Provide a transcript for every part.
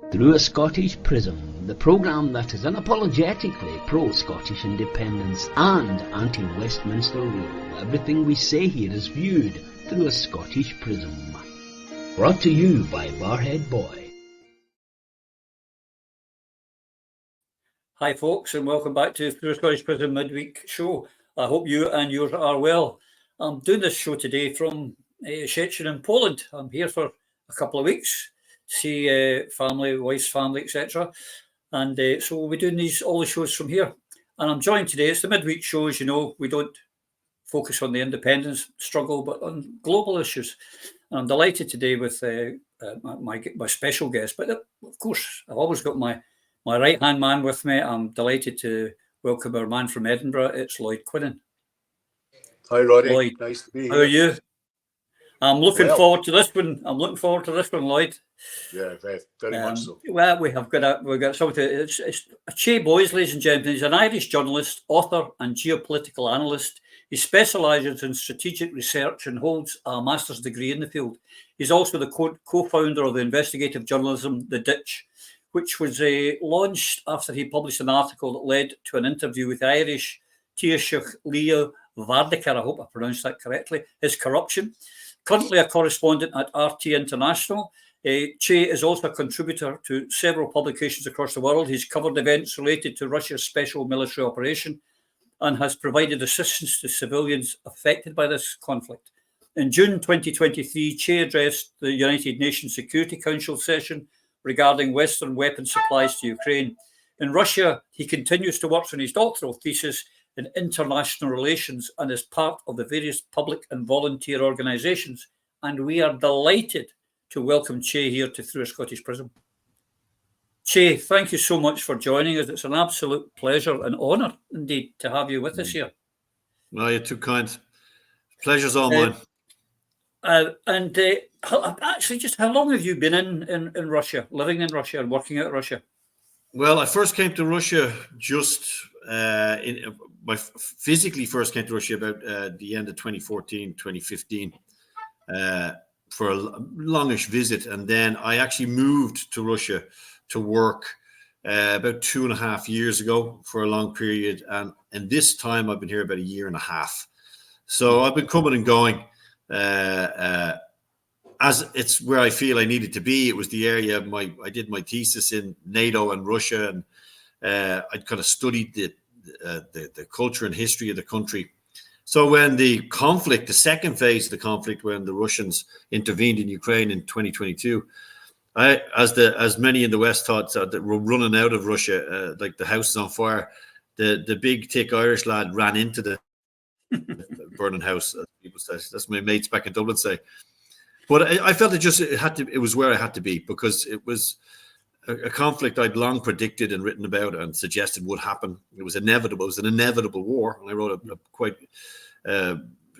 Through a Scottish Prism, the programme that is unapologetically pro-Scottish independence and anti-Westminster rule. Everything we say here is viewed through a Scottish prism. Brought to you by Barhead Boy. Hi folks, and welcome back to Through a Scottish Prism midweek show. I hope you and yours are well. I'm doing this show today from Szczecin in Poland. I'm here for a couple of weeks. See family, wife's family, etc. And so we'll be doing all the shows from here. And I'm joined today. It's the midweek show, as you know. We don't focus on the independence struggle, but on global issues. And I'm delighted today with my special guest. But of course, I've always got my right-hand man with me. I'm delighted to welcome our man from Edinburgh. It's Lloyd Quinnan. Hi, Roddy. Lloyd, nice to be here. How are you? I'm looking forward to this one. Lloyd. Yeah, very much so. Well, we've got something. It's Chay Bowes, ladies and gentlemen. He's an Irish journalist, author, and geopolitical analyst. He specialises in strategic research and holds a master's degree in the field. He's also the co-founder of the investigative journalism The Ditch, which was launched after he published an article that led to an interview with Irish Taoiseach Leo Varadkar. I hope I pronounced that correctly. His corruption. Currently a correspondent at RT International, Chay is also a contributor to several publications across the world. He's covered events related to Russia's special military operation and has provided assistance to civilians affected by this conflict. In June 2023, Chay addressed the United Nations Security Council session regarding Western weapon supplies to Ukraine. In Russia, he continues to work on his doctoral thesis in international relations and is part of the various public and volunteer organisations. And we are delighted to welcome Chay here to Through a Scottish Prism. Chay, thank you so much for joining us. It's an absolute pleasure and honour indeed to have you with us here. No, you're too kind. Pleasure's all mine. Actually, just how long have you been in Russia, living in Russia and working out of Russia? Well, I first came to Russia physically first came to Russia about the end of 2014, 2015 for a longish visit. And then I actually moved to Russia to work about 2.5 years ago for a long period. And this time I've been here about 1.5 years. So I've been coming and going as it's where I feel I needed to be. It was the area I did my thesis in NATO and Russia, and I'd kind of studied the culture and history of the country. So when the second phase of the conflict, when the Russians intervened in Ukraine in 2022, as many in the West thought that we're running out of Russia, like the house is on fire, the big thick Irish lad ran into the burning house, as people say. That's my mates back in Dublin say. But I felt it was where I had to be, because it was a conflict I'd long predicted and written about and suggested would happen. It was inevitable. It was an inevitable war. And I wrote a quite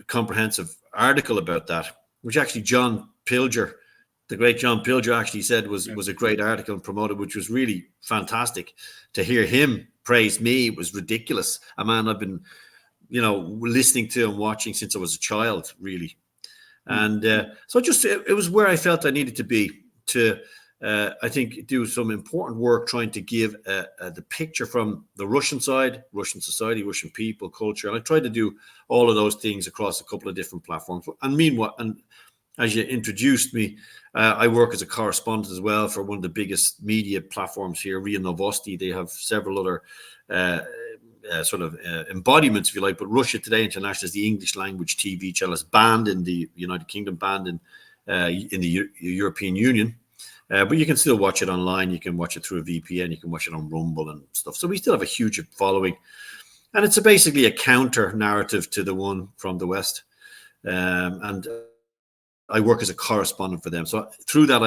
comprehensive article about that, which actually the great John Pilger actually said was a great article and promoted, which was really fantastic. To hear him praise me was ridiculous. A man I've been, listening to and watching since I was a child, really. And so it was where I felt I needed to be to, I think, do some important work trying to give the picture from the Russian side, Russian society, Russian people, culture. And I tried to do all of those things across a couple of different platforms. And meanwhile, and as you introduced me, I work as a correspondent as well for one of the biggest media platforms here, RIA Novosti. They have several other embodiments, if you like, but Russia Today International is the English language TV channel. It's banned in the United Kingdom, banned in the European Union, but you can still watch it online. You can watch it through a VPN. You can watch it on Rumble and stuff. So we still have a huge following, and it's basically a counter narrative to the one from the West. And I work as a correspondent for them. So through that,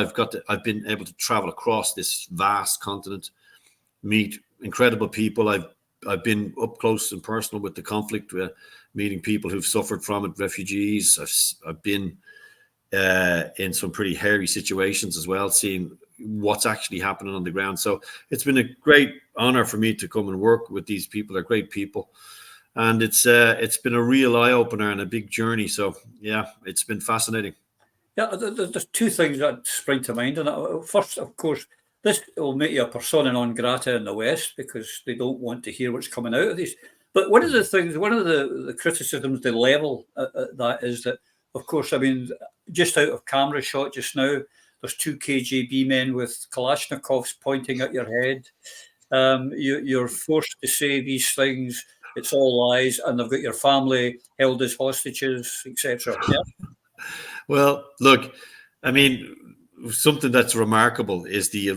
I've been able to travel across this vast continent, meet incredible people. I've been up close and personal with the conflict, meeting people who've suffered from it, refugees. I've been in some pretty hairy situations as well, seeing what's actually happening on the ground. So it's been a great honor for me to come and work with these people. They're great people. And it's been a real eye-opener and a big journey. So, yeah, it's been fascinating. Yeah, there's two things that spring to mind. And first, of course, this will make you a persona non grata in the West because they don't want to hear what's coming out of these. But one of the things, one of the criticisms they level at that is that, of course, I mean, just out of camera shot just now, there's 2 KGB men with Kalashnikovs pointing at your head. You're forced to say these things. It's all lies, and they've got your family held as hostages, etc. Yeah. Well, look, I mean, something that's remarkable is the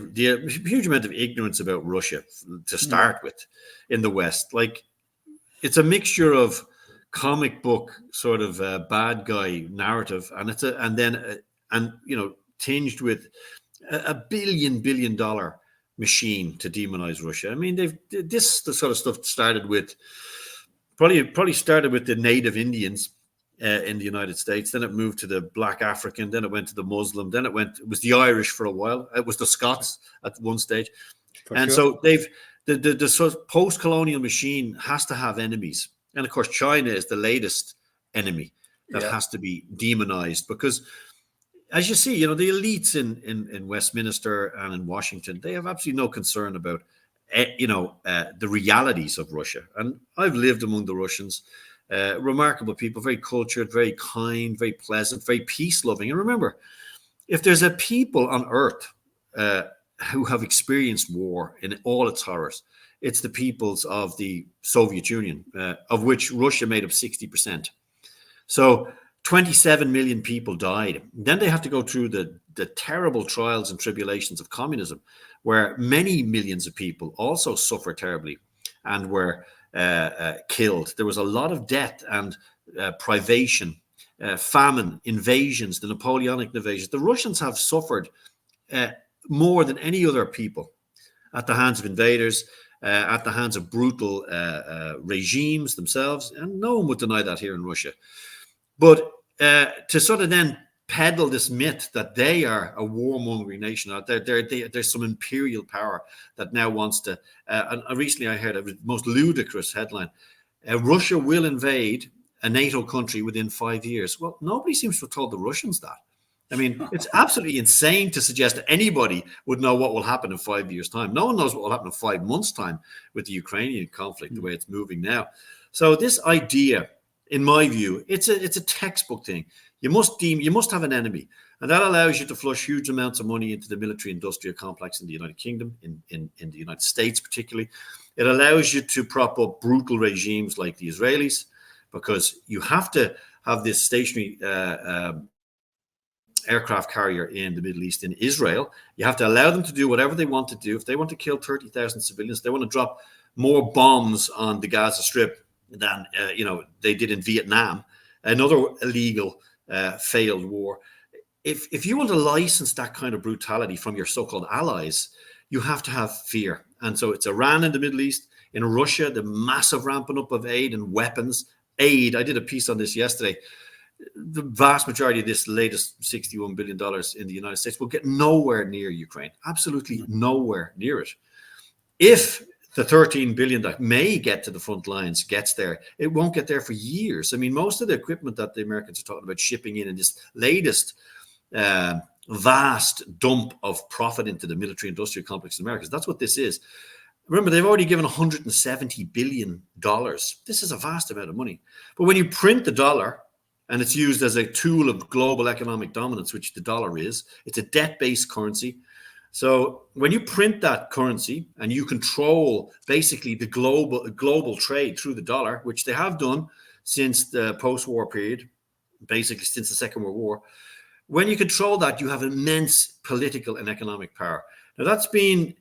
huge amount of ignorance about Russia to start with in the West. Like, it's a mixture of comic book sort of bad guy narrative, and tinged with a billion dollar machine to demonize Russia. I mean, the sort of stuff started with probably started with the native Indians in the United States. Then it moved to the Black African. Then it went to the Muslim. Then it was the Irish for a while. It was the Scots at one stage. So the sort of post-colonial machine has to have enemies. And of course, China is the latest enemy that has to be demonized, because as you see, the elites in Westminster and in Washington, they have absolutely no concern about, the realities of Russia. And I've lived among the Russians, remarkable people, very cultured, very kind, very pleasant, very peace-loving. And remember, if there's a people on earth who have experienced war in all its horrors, it's the peoples of the Soviet Union, of which Russia made up 60%. So 27 million people died. Then they have to go through the terrible trials and tribulations of communism, where many millions of people also suffered terribly and were killed. There was a lot of death and privation, famine, invasions, the Napoleonic invasions. The Russians have suffered more than any other people at the hands of invaders, at the hands of brutal regimes themselves. And no one would deny that here in Russia. But to sort of then peddle this myth that they are a warmongering nation out there, there's some imperial power that now wants to. And recently I heard a most ludicrous headline: Russia will invade a NATO country within 5 years. Well, nobody seems to have told the Russians that. I mean, it's absolutely insane to suggest that anybody would know what will happen in 5 years' time. No one knows what will happen in 5 months' time with the Ukrainian conflict, the way it's moving now. So this idea, in my view, it's a textbook thing. You must have an enemy, and that allows you to flush huge amounts of money into the military-industrial complex in the United Kingdom, in the United States particularly. It allows you to prop up brutal regimes like the Israelis, because you have to have this stationary aircraft carrier in the Middle East, in Israel. You have to allow them to do whatever they want to do. If they want to kill 30,000 civilians, they want to drop more bombs on the Gaza Strip than they did in Vietnam, another illegal failed war. If you want to license that kind of brutality from your so-called allies, you have to have fear. And so it's Iran in the Middle East, in Russia, the massive ramping up of aid and weapons. Aid, I did a piece on this yesterday. The vast majority of this latest $61 billion in the United States will get nowhere near Ukraine, absolutely nowhere near it. If the 13 billion that may get to the front lines gets there, it won't get there for years. I mean, most of the equipment that the Americans are talking about shipping in this latest vast dump of profit into the military industrial complex in America, that's what this is. Remember, they've already given $170 billion. This is a vast amount of money. But when you print the dollar, and it's used as a tool of global economic dominance, which the dollar is, it's a debt-based currency. So when you print that currency and you control basically the global trade through the dollar, which they have done since the post-war period, basically since the Second World War, when you control that, you have immense political and economic power. Now, that's been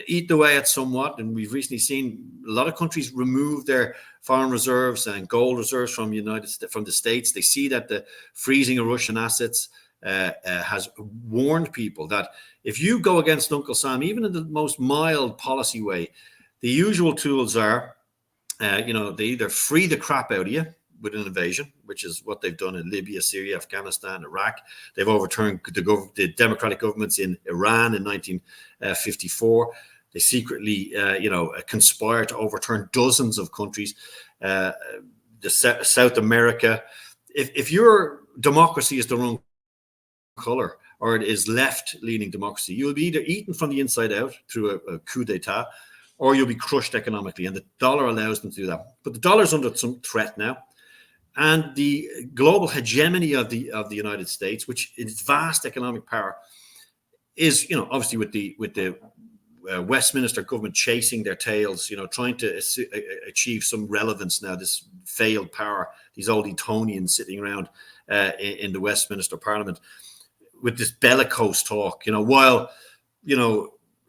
eaten away at somewhat, and we've recently seen a lot of countries remove their foreign reserves and gold reserves from the States. They see that the freezing of Russian assets has warned people that if you go against Uncle Sam, even in the most mild policy way, the usual tools are, they either free the crap out of you with an invasion, which is what they've done in Libya, Syria, Afghanistan, Iraq. They've overturned the democratic governments in Iran in 1954. They secretly, conspired to overturn dozens of countries. South America. If your democracy is the wrong color, or it is left-leaning democracy, you'll be either eaten from the inside out through a coup d'etat, or you'll be crushed economically. And the dollar allows them to do that. But the dollar's under some threat now. And the global hegemony of the United States, which in its vast economic power, is, obviously with the Westminster government chasing their tails, trying to achieve some relevance now, this failed power, these old Etonians sitting around in the Westminster Parliament with this bellicose talk, while,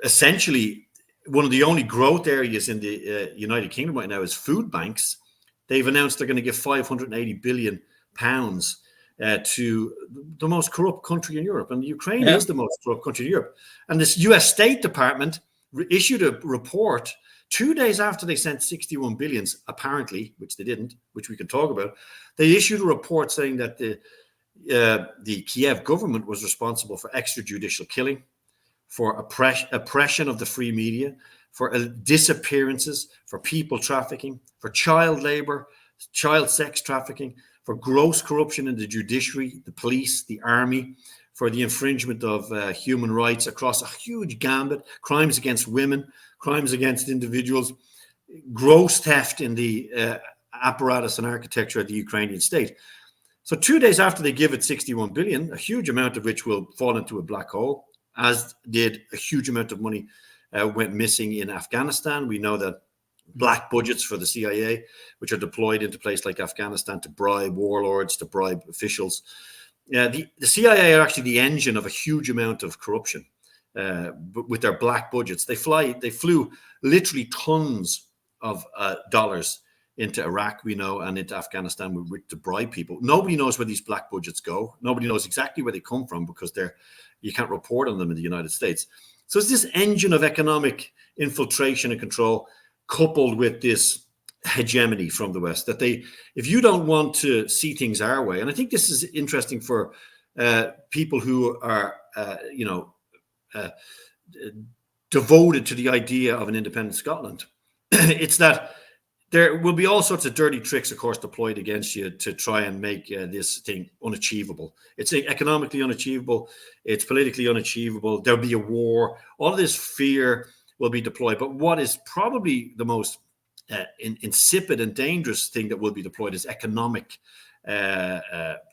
essentially one of the only growth areas in the United Kingdom right now is food banks. They've announced they're going to give £580 billion to the most corrupt country in Europe. And Ukraine is the most corrupt country in Europe. And this US State Department issued a report 2 days after they sent 61 billions, apparently, which they didn't, which we can talk about. They issued a report saying that the Kiev government was responsible for extrajudicial killing, for oppression of the free media, for disappearances, for people trafficking, for child labor, child sex trafficking, for gross corruption in the judiciary, the police, the army, for the infringement of human rights across a huge gambit, crimes against women, crimes against individuals, gross theft in the apparatus and architecture of the Ukrainian state. So 2 days after they give it 61 billion, a huge amount of which will fall into a black hole, as did a huge amount of money went missing in Afghanistan. We know that black budgets for the CIA, which are deployed into places like Afghanistan to bribe warlords, to bribe officials. The CIA are actually the engine of a huge amount of corruption with their black budgets. They flew literally tons of dollars into Iraq, we know, and into Afghanistan to bribe people. Nobody knows where these black budgets go. Nobody knows exactly where they come from because you can't report on them in the United States. So it's this engine of economic infiltration and control coupled with this hegemony from the West that if you don't want to see things our way, and I think this is interesting for people who are, devoted to the idea of an independent Scotland, it's that there will be all sorts of dirty tricks, of course, deployed against you to try and make this thing unachievable. It's economically unachievable. It's politically unachievable. There'll be a war. All of this fear will be deployed. But what is probably the most insipid and dangerous thing that will be deployed is economic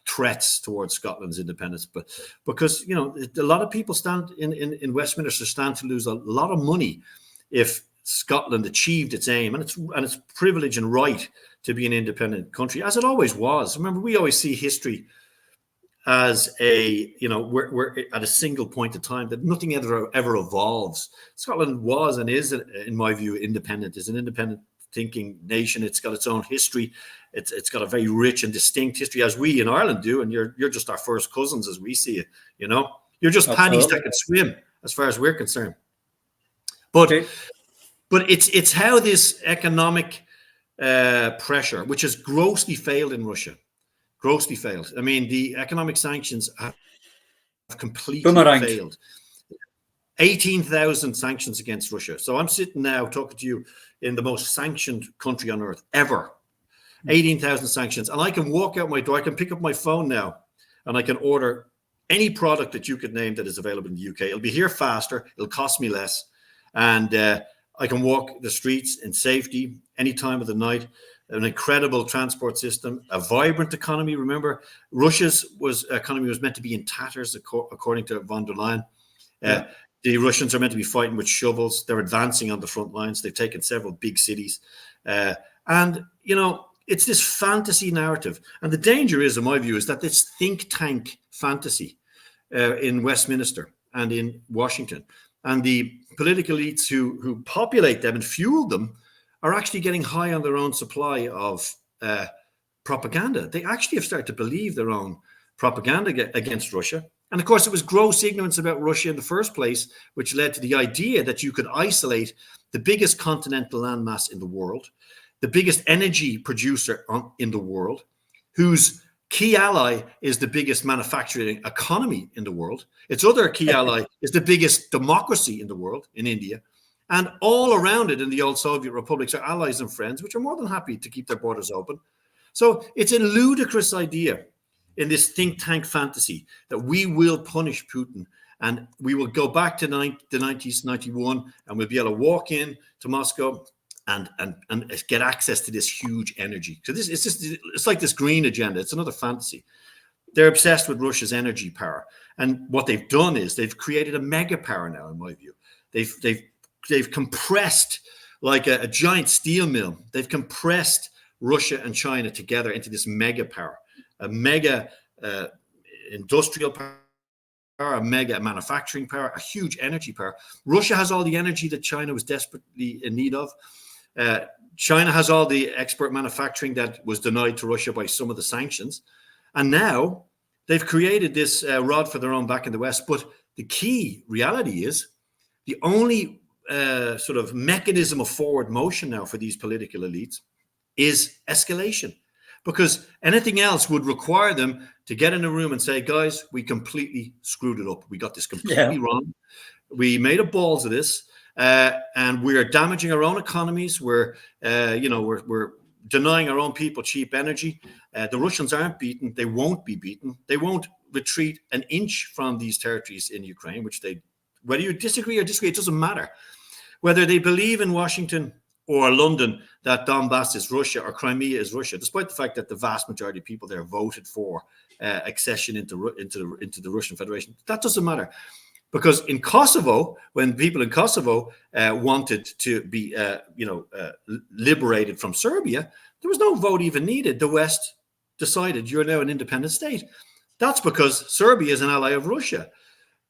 threats towards Scotland's independence. But because, a lot of people in Westminster stand to lose a lot of money if Scotland achieved its aim and its privilege and right to be an independent country, as it always was. Remember, we always see history as we're at a single point of time, that nothing ever evolves. Scotland was and is, in my view, independent. Is an independent thinking nation. It's got its own history. It's got a very rich and distinct history, as we in Ireland do. And you're just our first cousins as we see it. You're just paddies that can swim, as far as we're concerned. But it's how this economic pressure, which has grossly failed in Russia, grossly failed. I mean, the economic sanctions have completely failed. 18,000 sanctions against Russia. So I'm sitting now talking to you in the most sanctioned country on earth ever. 18,000 sanctions. And I can walk out my door. I can pick up my phone now and I can order any product that you could name that is available in the UK. It'll be here faster. It'll cost me less. And I can walk the streets in safety any time of the night. An incredible transport system, a vibrant economy. Remember, Russia's economy was meant to be in tatters, according to von der Leyen. The Russians are meant to be fighting with shovels. They're advancing on the front lines. They've taken several big cities. And, it's this fantasy narrative. And the danger is, in my view, is that this think tank fantasy in Westminster and in Washington and the political elites who populate them and fuel them are actually getting high on their own supply of propaganda. They actually have started to believe their own propaganda against Russia. And of course, it was gross ignorance about Russia in the first place, which led to the idea that you could isolate the biggest continental landmass in the world, the biggest energy producer in the world, whose key ally is the biggest manufacturing economy in the world. Its other key ally is the biggest democracy in the world, in India. And all around it in the old Soviet republics are allies and friends, which are more than happy to keep their borders open. So it's a ludicrous idea in this think tank fantasy that we will punish Putin and we will go back to the 1991 and we'll be able to walk in to Moscow and get access to this huge energy. So it's like this green agenda. It's another fantasy. They're obsessed with Russia's energy power. And what they've done is they've created a mega power now, in my view. They've compressed like a giant steel mill. They've compressed Russia and China together into this mega power, a mega industrial power, a mega manufacturing power, a huge energy power. Russia has all the energy that China was desperately in need of. China has all the export manufacturing that was denied to Russia by some of the sanctions. And now they've created this rod for their own back in the West. But the key reality is the only sort of mechanism of forward motion now for these political elites is escalation. Because anything else would require them to get in a room and say, guys, we completely screwed it up. We got this completely wrong. We made a balls of this. And we're damaging our own economies. We're denying our own people cheap energy. The Russians aren't beaten. They won't be beaten. They won't retreat an inch from these territories in Ukraine, whether you disagree, it doesn't matter. Whether they believe in Washington or London that Donbass is Russia or Crimea is Russia, despite the fact that the vast majority of people there voted for accession into the Russian Federation, that doesn't matter. Because in Kosovo, when people in Kosovo wanted to be, liberated from Serbia, there was no vote even needed. The West decided you're now an independent state. That's because Serbia is an ally of Russia.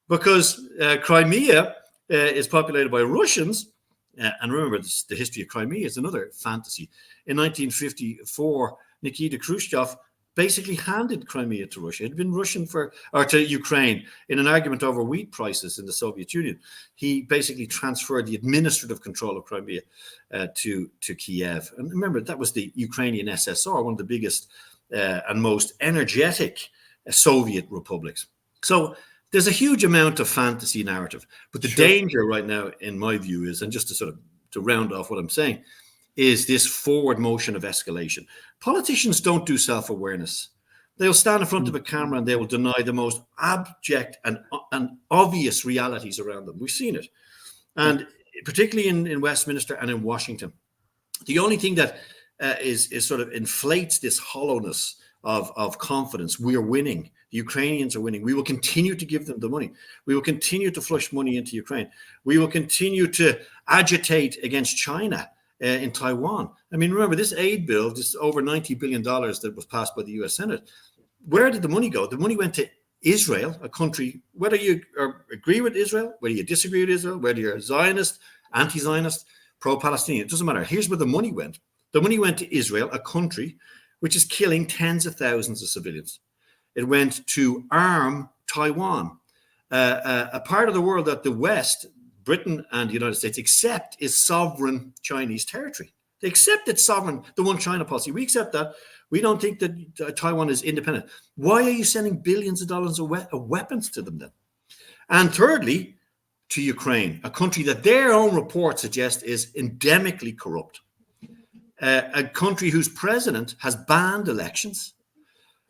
Because Crimea is populated by Russians, and remember, the history of Crimea is another fantasy. In 1954, Nikita Khrushchev basically handed Crimea to Russia. It had been to Ukraine in an argument over wheat prices in the Soviet Union. He basically transferred the administrative control of Crimea to Kiev. And remember, that was the Ukrainian SSR, one of the biggest and most energetic Soviet republics. So there's a huge amount of fantasy narrative. But the danger right now, in my view, is, and just to round off what I'm saying, is this forward motion of escalation. Politicians don't do self-awareness. They'll stand in front of a camera and they will deny the most abject and obvious realities around them. We've seen it. And particularly in Westminster and in Washington. The only thing that is sort of inflates this hollowness of confidence. We are winning. The Ukrainians are winning. We will continue to give them the money. We will continue to flush money into Ukraine. We will continue to agitate against China in Taiwan. I mean, remember, this aid bill, this over $90 billion that was passed by the US Senate, where did the money go? The money went to Israel, a country, whether you agree with Israel, whether you disagree with Israel, whether you're Zionist, anti-Zionist, pro-Palestinian, it doesn't matter. Here's where the money went. The money went to Israel, a country which is killing tens of thousands of civilians. It went to arm Taiwan, a part of the world that the West, Britain and the United States, accept is sovereign Chinese territory. They accept it's sovereign, the one China policy. We accept that. We don't think that Taiwan is independent. Why are you sending billions of dollars of weapons to them then? And thirdly, to Ukraine, a country that their own report suggests is endemically corrupt. A country whose president has banned elections,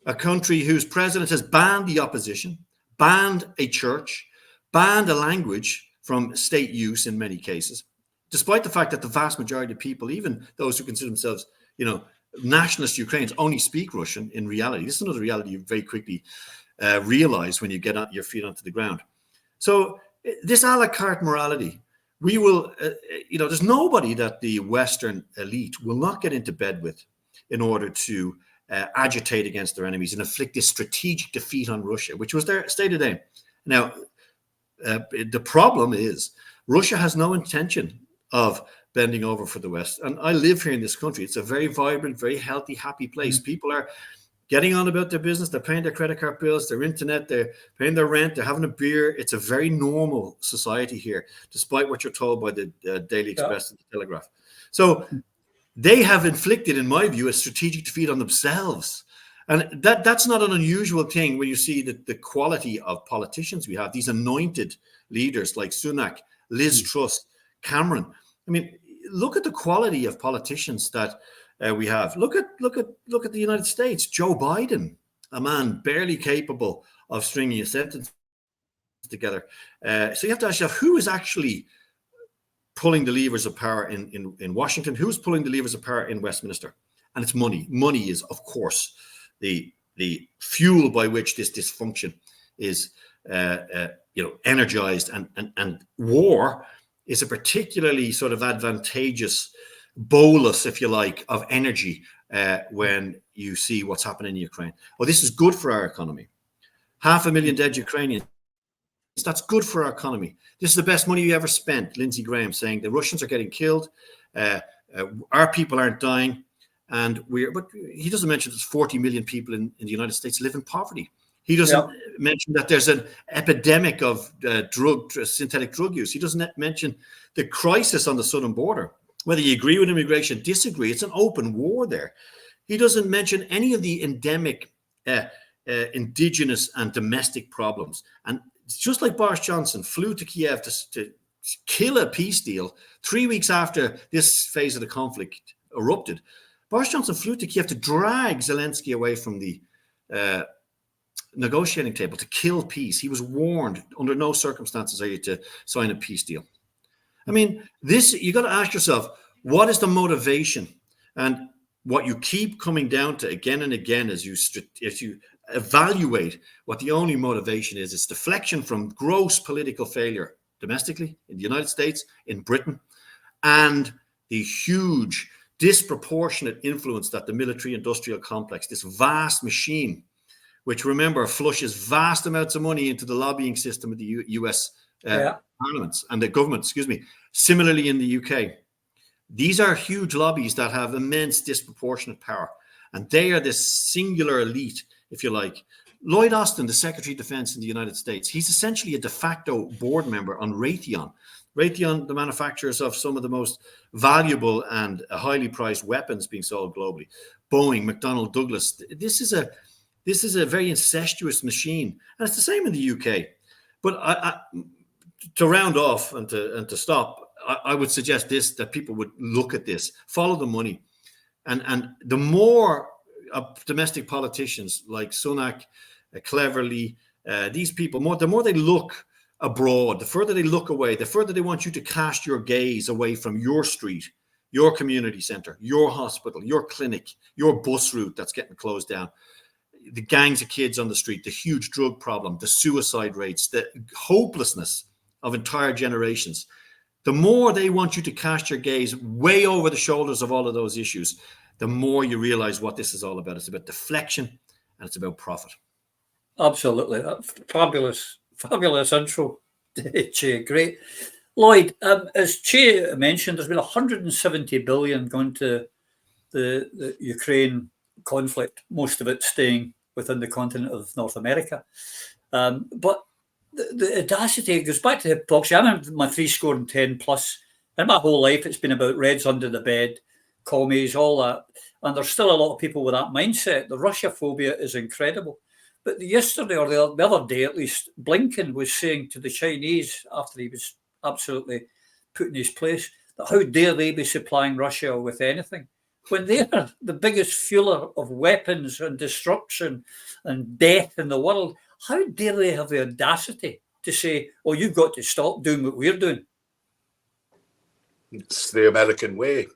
a country whose president has banned the opposition, banned a church, banned a language from state use in many cases, despite the fact that the vast majority of people, even those who consider themselves, nationalist Ukrainians, only speak Russian in reality. This is another reality you very quickly realize when you get your feet onto the ground. So this a la carte morality, we will, there's nobody that the Western elite will not get into bed with in order to agitate against their enemies and inflict this strategic defeat on Russia, which was their stated aim. Now, the problem is Russia has no intention of bending over for the West. And I live here in this country. It's a very vibrant, very healthy, happy place. People are getting on about their business. They're paying their credit card bills, their internet, they're paying their rent, they're having a beer. It's a very normal society here, despite what you're told by the Daily Express and the Telegraph. So they have inflicted, in my view, a strategic defeat on themselves. And that's not an unusual thing when you see the quality of politicians we have, these anointed leaders like Sunak, Liz Truss, Cameron. I mean, look at the quality of politicians that we have. Look at the United States, Joe Biden. a man barely capable of stringing a sentence together. So you have to ask yourself, who is actually pulling the levers of power in Washington? Who's pulling the levers of power in Westminster? And it's money. Money is, of course, the fuel by which this dysfunction is energized, and war is a particularly sort of advantageous bolus, if you like, of energy when you see what's happening in Ukraine. Well, this is good for our economy. 500,000 dead Ukrainians. That's good for our economy. This is the best money you ever spent. Lindsey Graham saying the Russians are getting killed, our people aren't dying, but he doesn't mention there's 40 million people in the United States live in poverty. He doesn't mention that there's an epidemic of synthetic drug use. He doesn't mention the crisis on the southern border. Whether you agree with immigration, disagree, it's an open war there. He doesn't mention any of the endemic indigenous and domestic problems. And it's just like Boris Johnson flew to Kiev to kill a peace deal 3 weeks after this phase of the conflict erupted. Boris Johnson flew to Kiev to drag Zelensky away from the negotiating table, to kill peace. He was warned under no circumstances are you to sign a peace deal. I mean, you got to ask yourself, what is the motivation? And what you keep coming down to again and again as you evaluate what the only motivation is deflection from gross political failure domestically in the United States, in Britain, and the huge disproportionate influence that the military industrial complex, this vast machine, which, remember, flushes vast amounts of money into the lobbying system of the US parliaments and the government, Similarly in the UK, these are huge lobbies that have immense disproportionate power. And they are this singular elite, if you like. Lloyd Austin, the Secretary of Defense in the United States, he's essentially a de facto board member on Raytheon. Raytheon, the manufacturers of some of the most valuable and highly priced weapons being sold globally. Boeing, McDonnell Douglas. This is a very incestuous machine. And it's the same in the UK. But to round off and to stop, I would suggest that people would look at this, follow the money. And the more domestic politicians like Sunak, Cleverly, these people, the more they look abroad, the further they look away, the further they want you to cast your gaze away from your street, your community center, your hospital, your clinic, your bus route that's getting closed down, the gangs of kids on the street, the huge drug problem, the suicide rates, the hopelessness of entire generations. The more they want you to cast your gaze way over the shoulders of all of those issues, the more you realize what this is all about. It's about deflection and it's about profit. Absolutely. Fabulous intro, Chay. Great. Lloyd, as Chay mentioned, there's been 170 billion going to the Ukraine conflict, most of it staying within the continent of North America. But the audacity goes back to hypocrisy. I'm in my 70 plus, and my whole life it's been about Reds under the bed, commies, all that. And there's still a lot of people with that mindset. The Russia phobia is incredible. But yesterday, or the other day at least, Blinken was saying to the Chinese, after he was absolutely put in his place, that how dare they be supplying Russia with anything, when they're the biggest fueler of weapons and destruction and death in the world. How dare they have the audacity to say, oh, you've got to stop doing what we're doing? It's the American way,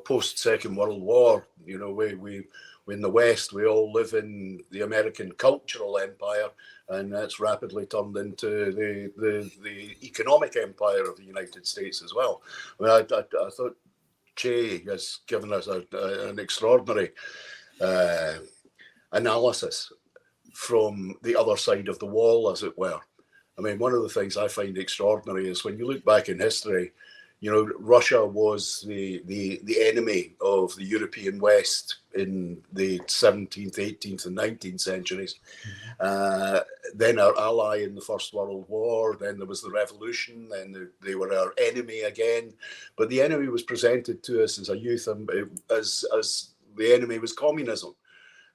post-Second World War, we in the West, we all live in the American cultural empire, and that's rapidly turned into the economic empire of the United States as well. I mean, I thought Chay has given us an extraordinary analysis from the other side of the wall, as it were. I mean, one of the things I find extraordinary is when you look back in history, Russia was the enemy of the European West in the 17th, 18th, and 19th centuries. Then our ally in the First World War. Then there was the revolution. Then they were our enemy again. But the enemy was presented to us as a youth, as the enemy was communism.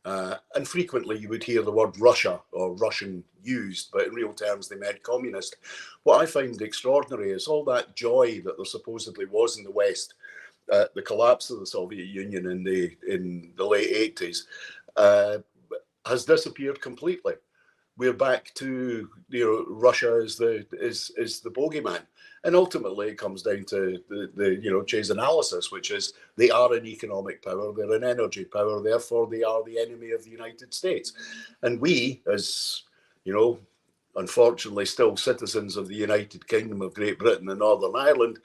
And frequently you would hear the word Russia or Russian used, but in real terms they meant communist. What I find extraordinary is all that joy that there supposedly was in the West, the collapse of the Soviet Union in the late 80s. has disappeared completely. We're back to, Russia is the bogeyman, and ultimately it comes down to the Chay's analysis, which is they are an economic power, they're an energy power, therefore they are the enemy of the United States, and we, as unfortunately still citizens of the United Kingdom of Great Britain and Northern Ireland,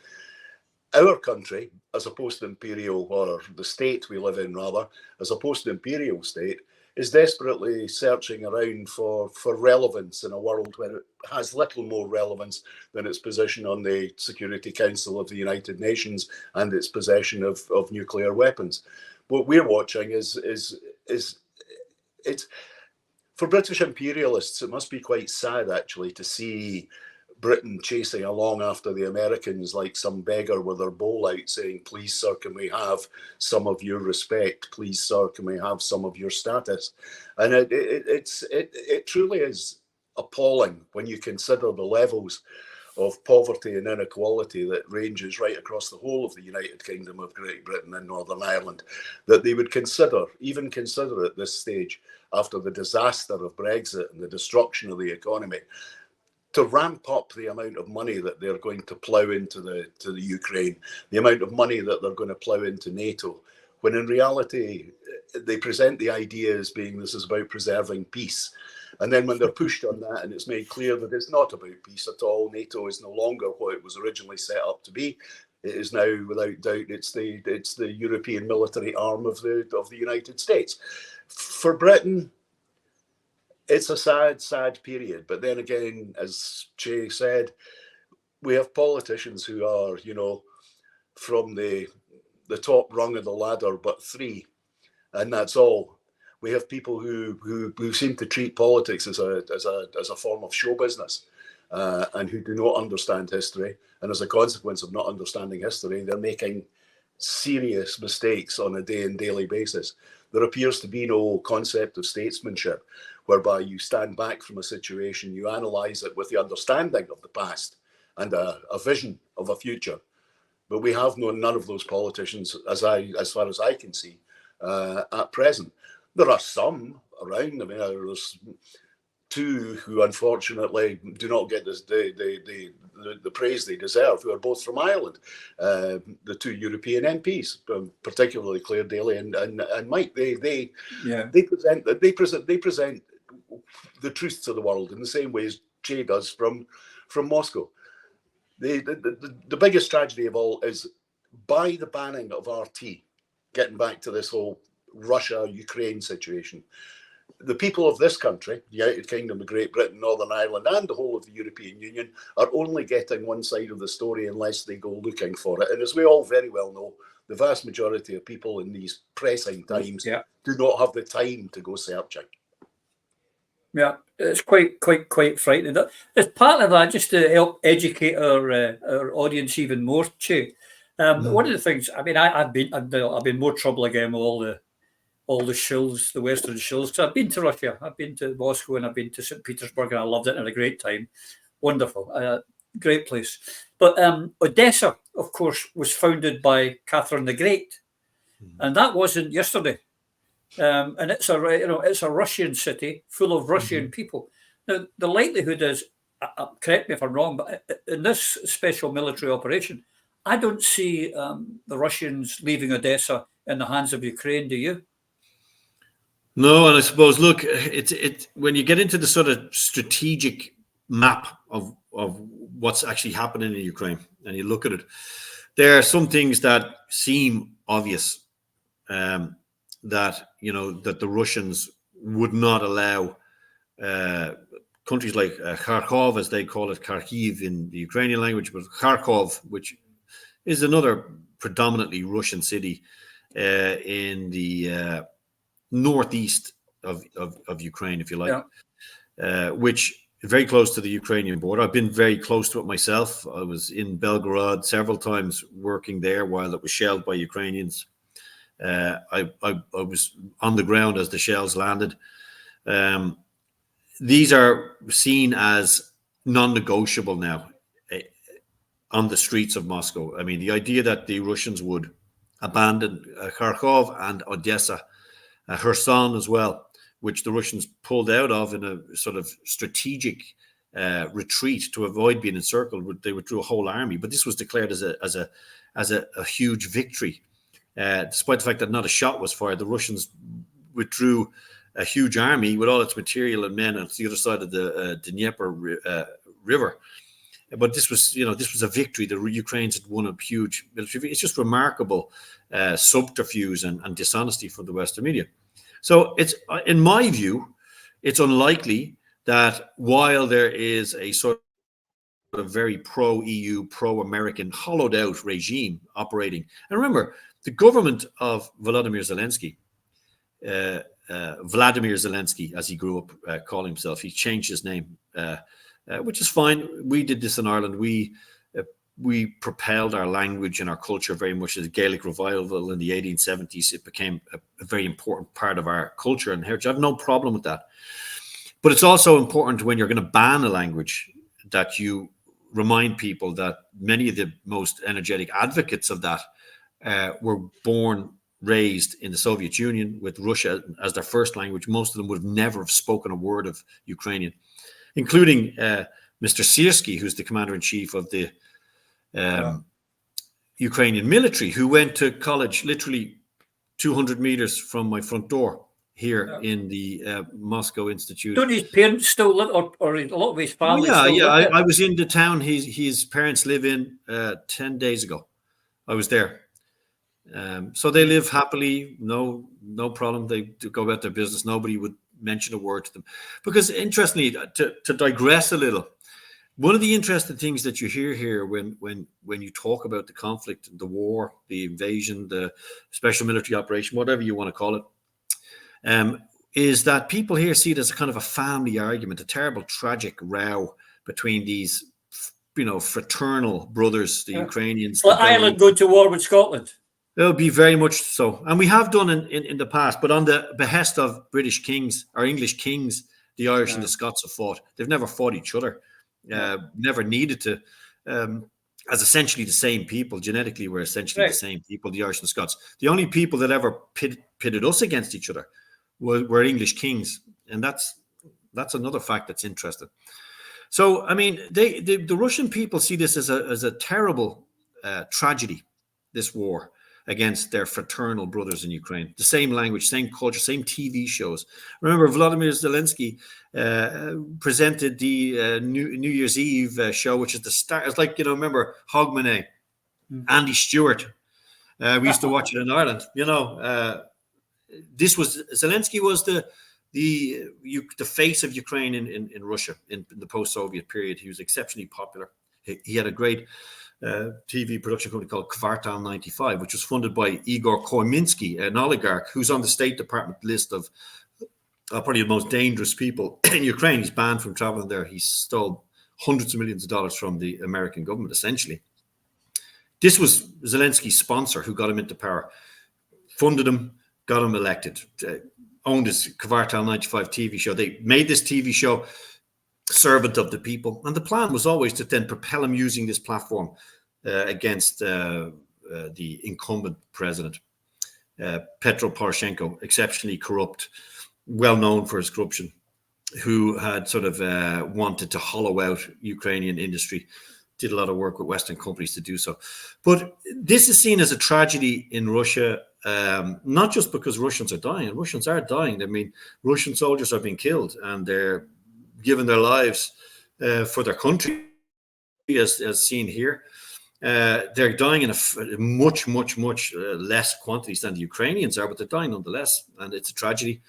our country, as a post-imperial, or the state we live in rather, as a post-imperial state, is desperately searching around for relevance in a world where it has little more relevance than its position on the Security Council of the United Nations and its possession of nuclear weapons. What we're watching is it's for British imperialists, it must be quite sad actually to see Britain chasing along after the Americans like some beggar with their bowl out saying, please, sir, can we have some of your respect? Please, sir, can we have some of your status? And it truly is appalling when you consider the levels of poverty and inequality that ranges right across the whole of the United Kingdom of Great Britain and Northern Ireland, that they would even consider at this stage, after the disaster of Brexit and the destruction of the economy, to ramp up the amount of money that they're going to plough into the Ukraine, the amount of money that they're going to plough into NATO, when in reality they present the idea as being this is about preserving peace. And then when they're pushed on that and it's made clear that it's not about peace at all, NATO is no longer what it was originally set up to be. It is now, without doubt, it's the European military arm of the United States. For Britain, it's a sad period. But then again, as Chay said, we have politicians who are, from the top rung of the ladder, but three, and that's all. We have people who seem to treat politics as a form of show business, and who do not understand history. And as a consequence of not understanding history, they're making serious mistakes on a daily basis. There appears to be no concept of statesmanship, whereby you stand back from a situation, you analyse it with the understanding of the past and a vision of a future. But we have none of those politicians, as far as I can see, at present. There are some around. I mean, there's two who unfortunately do not get the praise they deserve, who are both from Ireland. The two European MPs, particularly Claire Daly and Mike, they present the truth to the world in the same way as Chay does from Moscow. The biggest tragedy of all is, by the banning of RT, getting back to this whole Russia-Ukraine situation, the people of this country, the United Kingdom of Great Britain, Northern Ireland, and the whole of the European Union are only getting one side of the story unless they go looking for it. And as we all very well know, the vast majority of people in these pressing times do not have the time to go searching. Yeah, it's quite frightening. As part of that, just to help educate our audience even more, Chay, one of the things, I mean, I've been more trouble again with all the shills, the Western shills. So I've been to Russia, I've been to Moscow, and I've been to St. Petersburg, and I loved it and had a great time. Wonderful, great place. But Odessa, of course, was founded by Catherine the Great, and that wasn't yesterday. And it's a Russian city full of Russian people. Now, the likelihood is, correct me if I'm wrong, but in this special military operation, I don't see the Russians leaving Odessa in the hands of Ukraine. Do you? No, and I suppose, look, it when you get into the sort of strategic map of what's actually happening in Ukraine, and you look at it, there are some things that seem obvious. That the Russians would not allow countries like Kharkov, as they call it, Kharkiv in the Ukrainian language, but Kharkov, which is another predominantly Russian city in the northeast of Ukraine, if you like, which is very close to the Ukrainian border. I've been very close to it myself. I was in Belgorod several times working there while it was shelled by Ukrainians. I was on the ground as the shells landed. These are seen as non-negotiable now on the streets of Moscow. I mean, the idea that the Russians would abandon Kharkov and Odessa, Kherson as well, which the Russians pulled out of in a sort of strategic retreat to avoid being encircled. They withdrew a whole army, but this was declared as a huge victory. Despite the fact that not a shot was fired, the Russians withdrew a huge army with all its material and men on the other side of the Dnieper river. But this was a victory. The Ukrainians had won a huge military. It's just remarkable subterfuge and dishonesty from the Western media. So it's, in my view, it's unlikely that while there is a sort of very pro-EU, pro-American, hollowed-out regime operating, and remember, the government of Vladimir Zelensky, as he grew up calling himself, he changed his name, which is fine. We did this in Ireland. We propelled our language and our culture very much as a Gaelic revival in the 1870s. It became a very important part of our culture and heritage. I have no problem with that. But it's also important when you're going to ban a language that you remind people that many of the most energetic advocates of that were born, raised in the Soviet Union with Russia as their first language. Most of them would never have spoken a word of Ukrainian, including Mr. Syrski, who's the commander-in-chief of the Ukrainian military, who went to college literally 200 meters from my front door here in the Moscow Institute. Don't his parents still live, or a lot of his family? I was in the town his parents live in 10 days ago. I was there. So they live happily, no problem. They go about their business. Nobody would mention a word to them. Because interestingly, to digress a little, one of the interesting things that you hear here when you talk about the conflict, the war, the invasion, the special military operation, whatever you want to call it, is that people here see it as a kind of a family argument, a terrible, tragic row between these, fraternal brothers, the Ukrainians. Well, Ireland going to war with Scotland. It would be very much so. And we have done in the past, but on the behest of British kings or English kings, the Irish and the Scots have fought. They've never fought each other, never needed to, as essentially the same people. Genetically, we're essentially the same people, the Irish and the Scots. The only people that ever pitted us against each other were English kings. And that's another fact that's interesting. So, I mean, the Russian people see this as a terrible tragedy, this war against their fraternal brothers in Ukraine. The same language, same culture, same TV shows. Remember, Vladimir Zelensky presented the New Year's Eve show, which is the start. It's like, remember Hogmanay, Andy Stewart. We used to watch it in Ireland. Zelensky was the face of Ukraine in Russia in the post-Soviet period. He was exceptionally popular. He had a great TV production company called Kvartal 95, which was funded by Igor Koyminsky, an oligarch who's on the State Department list of probably the most dangerous people in Ukraine. He's banned from traveling there. He stole hundreds of millions of dollars from the American government, essentially. This was Zelensky's sponsor who got him into power, funded him, got him elected, owned his Kvartal 95 TV show. They made this TV show servant of the people, and the plan was always to then propel him using this platform against the incumbent president, Petro Poroshenko, exceptionally corrupt, well known for his corruption, who had sort of wanted to hollow out Ukrainian industry, did a lot of work with Western companies to do so. But this is seen as a tragedy in Russia, not just because Russians are dying. Russians are dying. I mean, Russian soldiers are being killed, and they're given their lives for their country, as seen here. They're dying in a much less quantities than the Ukrainians are, but they're dying nonetheless, and it's a tragedy.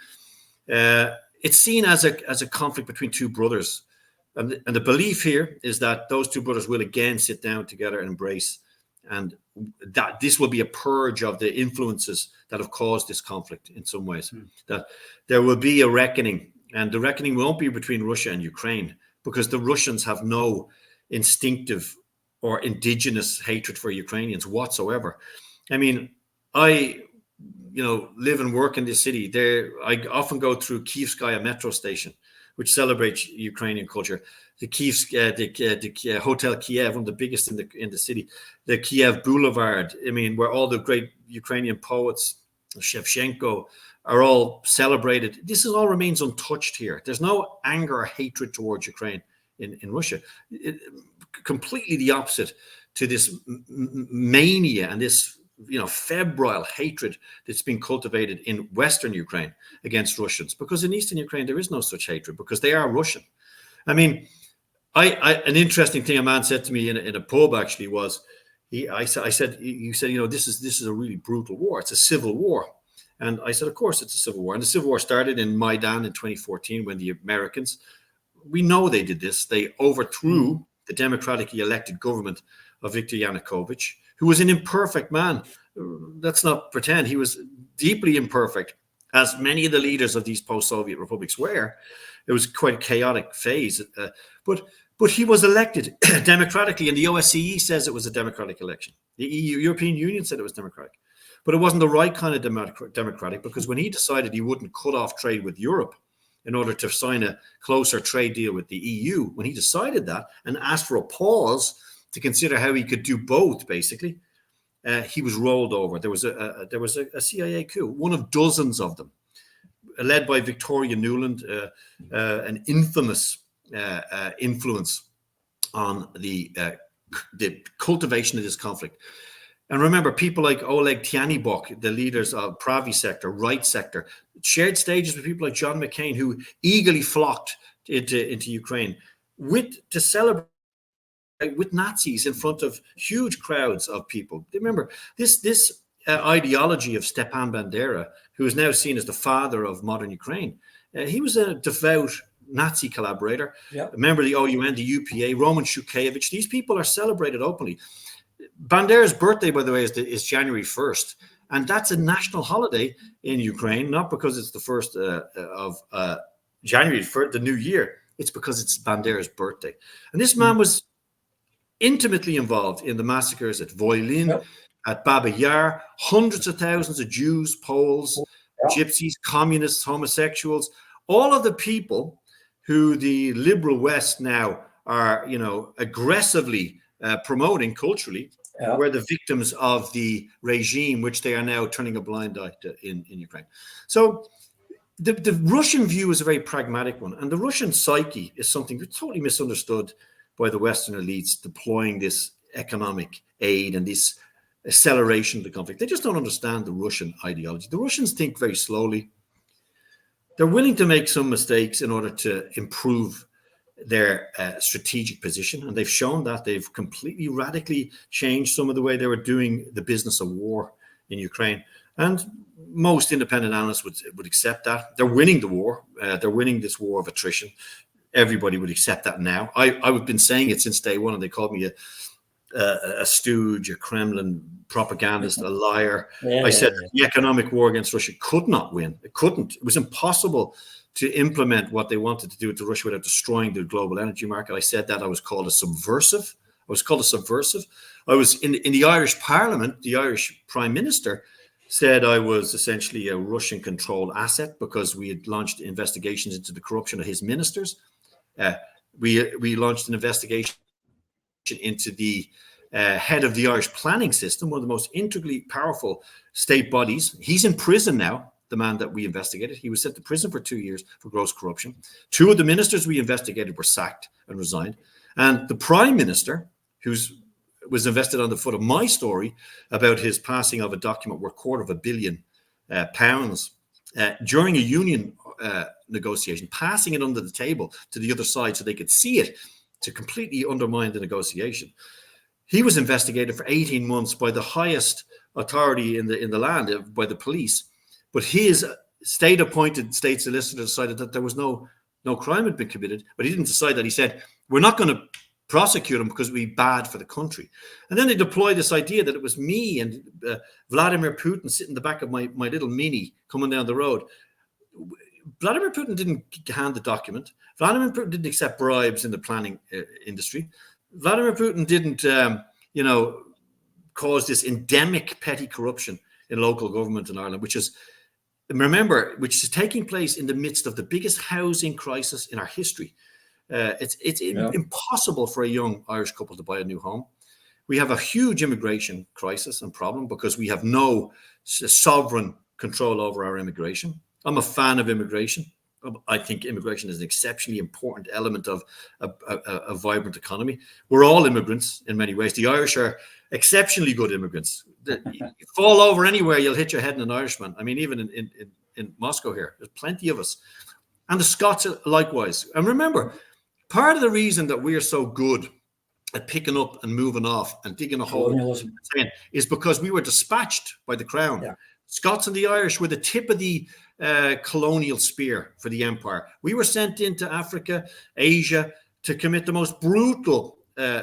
It's seen as a conflict between two brothers, and the belief here is that those two brothers will again sit down together and embrace, and that this will be a purge of the influences that have caused this conflict in some ways. That there will be a reckoning. And the reckoning won't be between Russia and Ukraine, because the Russians have no instinctive or indigenous hatred for Ukrainians whatsoever. I mean, I live and work in this city. I often go through Kyivskaya metro station, which celebrates Ukrainian culture. The Hotel Kiev, one of the biggest in the city. The Kiev Boulevard. I mean, where all the great Ukrainian poets, Shevchenko, are all celebrated. This is all remains untouched here. There's no anger or hatred towards Ukraine in Russia. Completely the opposite to this mania and this febrile hatred that's been cultivated in Western Ukraine against Russians. Because in Eastern Ukraine there is no such hatred because they are Russian. I mean, an interesting thing a man said to me in a pub actually was, I said, this is a really brutal war. It's a civil war. And I said, of course it's a civil war. And the civil war started in Maidan in 2014 when the Americans, we know they did this. They overthrew the democratically elected government of Viktor Yanukovych, who was an imperfect man. Let's not pretend he was deeply imperfect, as many of the leaders of these post-Soviet republics were. It was quite a chaotic phase. But he was elected democratically, and the OSCE says it was a democratic election. The European Union said it was democratic. But it wasn't the right kind of democratic, because when he decided he wouldn't cut off trade with Europe in order to sign a closer trade deal with the EU, when he decided that and asked for a pause to consider how he could do both, basically, he was rolled over. There was a CIA coup, one of dozens of them, led by Victoria Nuland, an infamous influence on the cultivation of this conflict. And remember, people like Oleg Tyanibok, the leaders of Pravi sector, right sector, shared stages with people like John McCain, who eagerly flocked into Ukraine to celebrate with Nazis in front of huge crowds of people. Remember, this ideology of Stepan Bandera, who is now seen as the father of modern Ukraine, he was a devout Nazi collaborator, a member of the OUN, the UPA, Roman Shukevich. These people are celebrated openly. Bandera's birthday, by the way, is January 1st. And that's a national holiday in Ukraine, not because it's the 1st of January, for the new year. It's because it's Bandera's birthday. And this man was intimately involved in the massacres at Voilin, at Baba Yar, hundreds of thousands of Jews, Poles, Gypsies, communists, homosexuals, all of the people who the liberal West now are, aggressively promoting culturally, were the victims of the regime, which they are now turning a blind eye to in Ukraine. So the Russian view is a very pragmatic one. And the Russian psyche is something that's totally misunderstood by the Western elites deploying this economic aid and this acceleration of the conflict. They just don't understand the Russian ideology. The Russians think very slowly. They're willing to make some mistakes in order to improve their strategic position. And they've shown that. They've completely radically changed some of the way they were doing the business of war in Ukraine. And most independent analysts would accept that. They're winning the war. They're winning this war of attrition. Everybody would accept that now. I've been saying it since day one, and they called me a stooge, a Kremlin propagandist, a liar. I said the economic war against Russia could not win. It couldn't. It was impossible to implement what they wanted to do to Russia without destroying the global energy market. I said that I was called a subversive. I was in the Irish Parliament. The Irish Prime Minister said I was essentially a Russian-controlled asset because we had launched investigations into the corruption of his ministers. We launched an investigation into the head of the Irish planning system, one of the most integrally powerful state bodies. He's in prison now, the man that we investigated. He was sent to prison for 2 years for gross corruption. 2 of the ministers we investigated were sacked and resigned. And the Prime Minister, who was invested on the foot of my story about his passing of a document worth £250 million during a union negotiation, passing it under the table to the other side so they could see it, to completely undermine the negotiation. He was investigated for 18 months by the highest authority in the land, by the police. But his state-appointed state solicitor decided that there was no crime had been committed. But he didn't decide that. He said, we're not going to prosecute him because it would be bad for the country. And then they deployed this idea that it was me and Vladimir Putin sitting in the back of my little Mini coming down the road. Vladimir Putin didn't hand the document. Vladimir Putin didn't accept bribes in the planning industry. Vladimir Putin didn't, cause this endemic petty corruption in local government in Ireland, which is taking place in the midst of the biggest housing crisis in our history. It's impossible for a young Irish couple to buy a new home. We have a huge immigration crisis and problem because we have no sovereign control over our immigration. I'm a fan of immigration. I think immigration is an exceptionally important element of a vibrant economy. We're all immigrants in many ways. The Irish are exceptionally good immigrants. You fall over anywhere, you'll hit your head in an Irishman. I mean, even in Moscow here, there's plenty of us. And the Scots likewise. And remember, part of the reason that we are so good at picking up and moving off and digging a hole is because we were dispatched by the crown. Yeah. Scots and the Irish were the tip of the colonial spear for the empire. We were sent into Africa, Asia, to commit the most brutal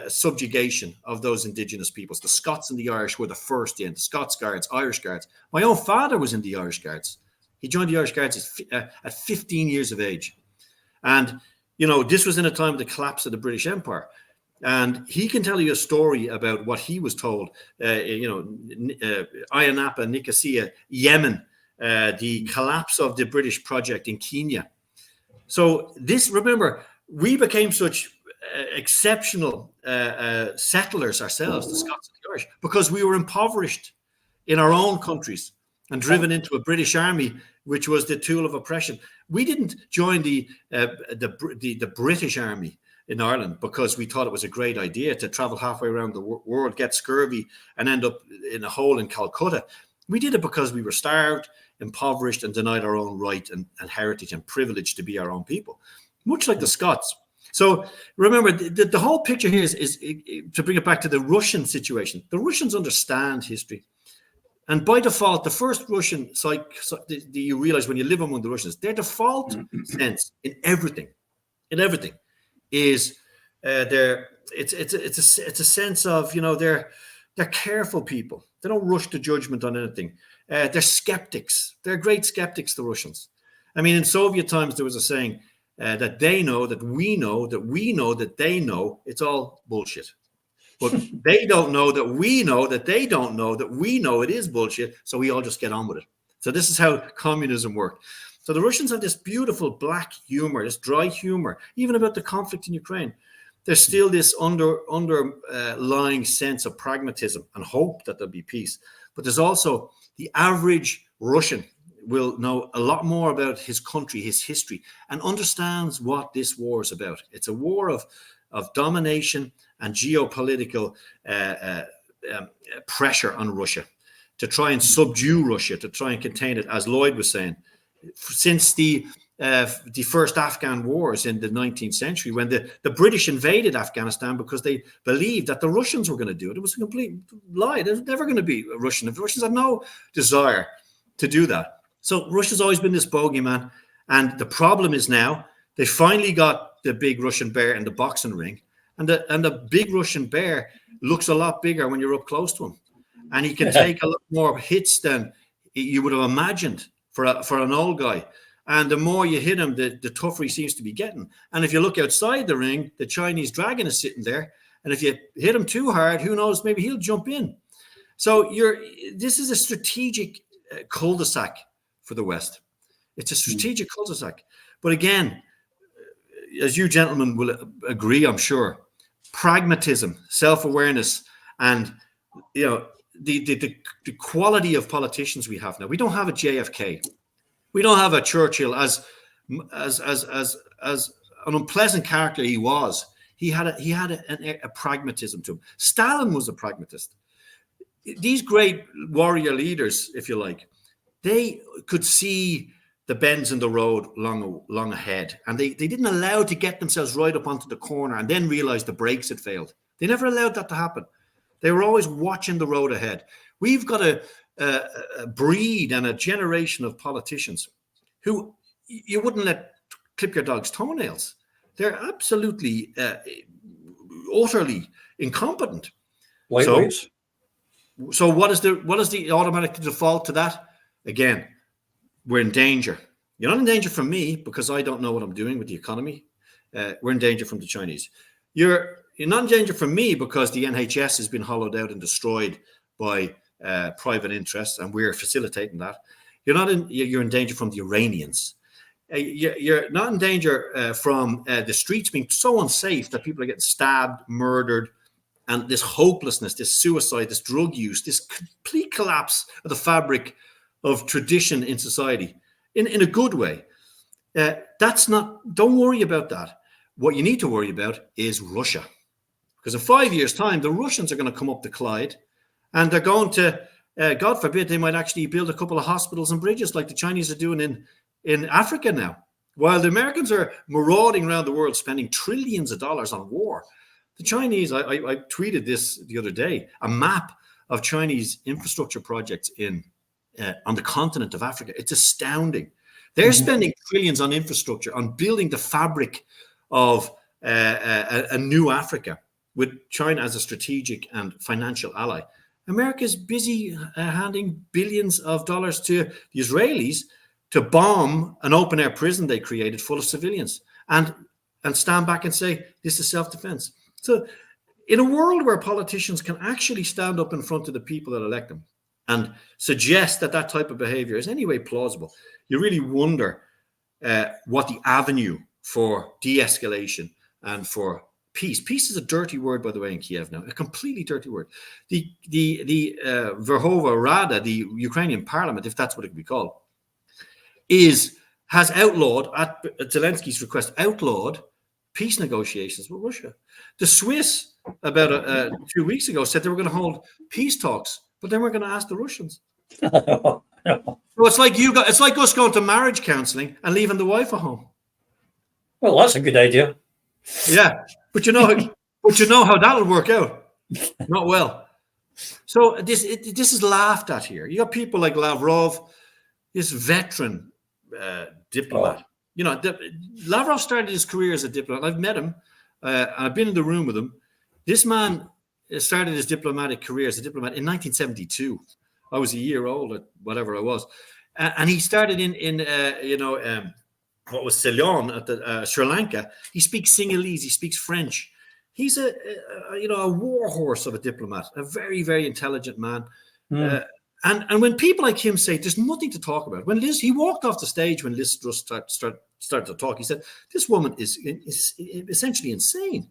subjugation of those indigenous peoples. The Scots and the Irish were the first in. The Scots Guards, Irish Guards. My own father was in the Irish Guards. He joined the Irish Guards at 15 years of age. And, you know, this was in a time of the collapse of the British Empire. And he can tell you a story about what he was told, Ayia Napa, Nicosia, Yemen, the collapse of the British project in Kenya. So this, remember, we became such exceptional settlers ourselves, the Scots and the Irish, because we were impoverished in our own countries and driven into a British army, which was the tool of oppression. We didn't join the British army in Ireland because we thought it was a great idea to travel halfway around the world, get scurvy, and end up in a hole in Calcutta. We did it because we were starved, impoverished, and denied our own right and heritage and privilege to be our own people, much like the Scots. So remember, the whole picture here is to bring it back to the Russian situation. The Russians understand history. And by default, the first Russian you realize when you live among the Russians, their default sense in everything is it's a sense of, you know, they're careful people. They don't rush to judgment on anything. They're skeptics. They're great skeptics, the Russians. I mean, in Soviet times, there was a saying that they know, that we know, that we know, that they know. It's all bullshit. But they don't know that we know, that they don't know, that we know it is bullshit. So we all just get on with it. So this is how communism worked. So the Russians have this beautiful black humor, this dry humor, even about the conflict in Ukraine. There's still this underlying sense of pragmatism and hope that there'll be peace. But there's also the average Russian will know a lot more about his country, his history, and understands what this war is about. It's a war of domination and geopolitical pressure on Russia to try and subdue Russia, to try and contain it, as Lloyd was saying. Since the first Afghan wars in the 19th century, when the British invaded Afghanistan because they believed that the Russians were going to do it. It was a complete lie. There's never going to be a Russian. The Russians had no desire to do that. So Russia's always been this bogeyman. And the problem is now they finally got the big Russian bear in the boxing ring. And the big Russian bear looks a lot bigger when you're up close to him. And he can take a lot more hits than you would have imagined for an old guy. And the more you hit him, the tougher he seems to be getting. And if you look outside the ring, the Chinese dragon is sitting there. And if you hit him too hard, who knows, maybe he'll jump in. So this is a strategic cul-de-sac for the West. It's a strategic cul-de-sac. But again, as you gentlemen will agree, I'm sure, pragmatism, self-awareness, and the quality of politicians we have now. We don't have a JFK. We don't have a Churchill. As an unpleasant character he was, he had a pragmatism to him. Stalin was a pragmatist. These great warrior leaders, if you like, they could see the bends in the road long ahead, and they didn't allow to get themselves right up onto the corner and then realize the brakes had failed. They never allowed that to happen. They were always watching the road ahead. We've got a breed and a generation of politicians who you wouldn't let clip your dog's toenails. They're absolutely, utterly incompetent. So what is the automatic default to that? Again, we're in danger. You're not in danger from me because I don't know what I'm doing with the economy. We're in danger from the Chinese. You're not in danger from me because the NHS has been hollowed out and destroyed by private interests, and we're facilitating that. You're in danger from the Iranians. You're not in danger from the streets being so unsafe that people are getting stabbed, murdered, and this hopelessness, this suicide, this drug use, this complete collapse of the fabric of tradition in society in a good way. Don't worry about that. What you need to worry about is Russia. Because in 5 years' time, the Russians are going to come up the Clyde, and they're going to, God forbid, they might actually build a couple of hospitals and bridges like the Chinese are doing in Africa now. While the Americans are marauding around the world, spending trillions of dollars on war, the Chinese, I tweeted this the other day, a map of Chinese infrastructure projects on the continent of Africa. It's astounding. They're spending trillions on infrastructure, on building the fabric of a new Africa with China as a strategic and financial ally. America's busy handing billions of dollars to the Israelis to bomb an open-air prison they created full of civilians and stand back and say, this is self-defense. So in a world where politicians can actually stand up in front of the people that elect them and suggest that type of behavior is anyway plausible, you really wonder what the avenue for de-escalation and for peace. Peace is a dirty word, by the way, in Kiev now, a completely dirty word. The Verkhovna Rada, the Ukrainian parliament, if that's what it could be called, has outlawed, at Zelensky's request, peace negotiations with Russia. The Swiss, about 2 weeks ago, said they were going to hold peace talks, but then we're going to ask the Russians. So it's like us going to marriage counselling and leaving the wife at home. Well, that's a good idea. Yeah, but you know how that'll work out. Not well. So this is laughed at here. You got people like Lavrov, this veteran diplomat. You know, Lavrov started his career as a diplomat. I've met him. I've been in the room with him. This man started his diplomatic career as a diplomat in 1972. I was a year old, or whatever I was, and he started in what was Ceylon at the Sri Lanka. He speaks Sinhalese. He speaks French. He's a war horse of a diplomat, a very, very intelligent man. And when people like him say there's nothing to talk about, when he walked off the stage when Liz Truss started to talk, he said, this woman is essentially insane.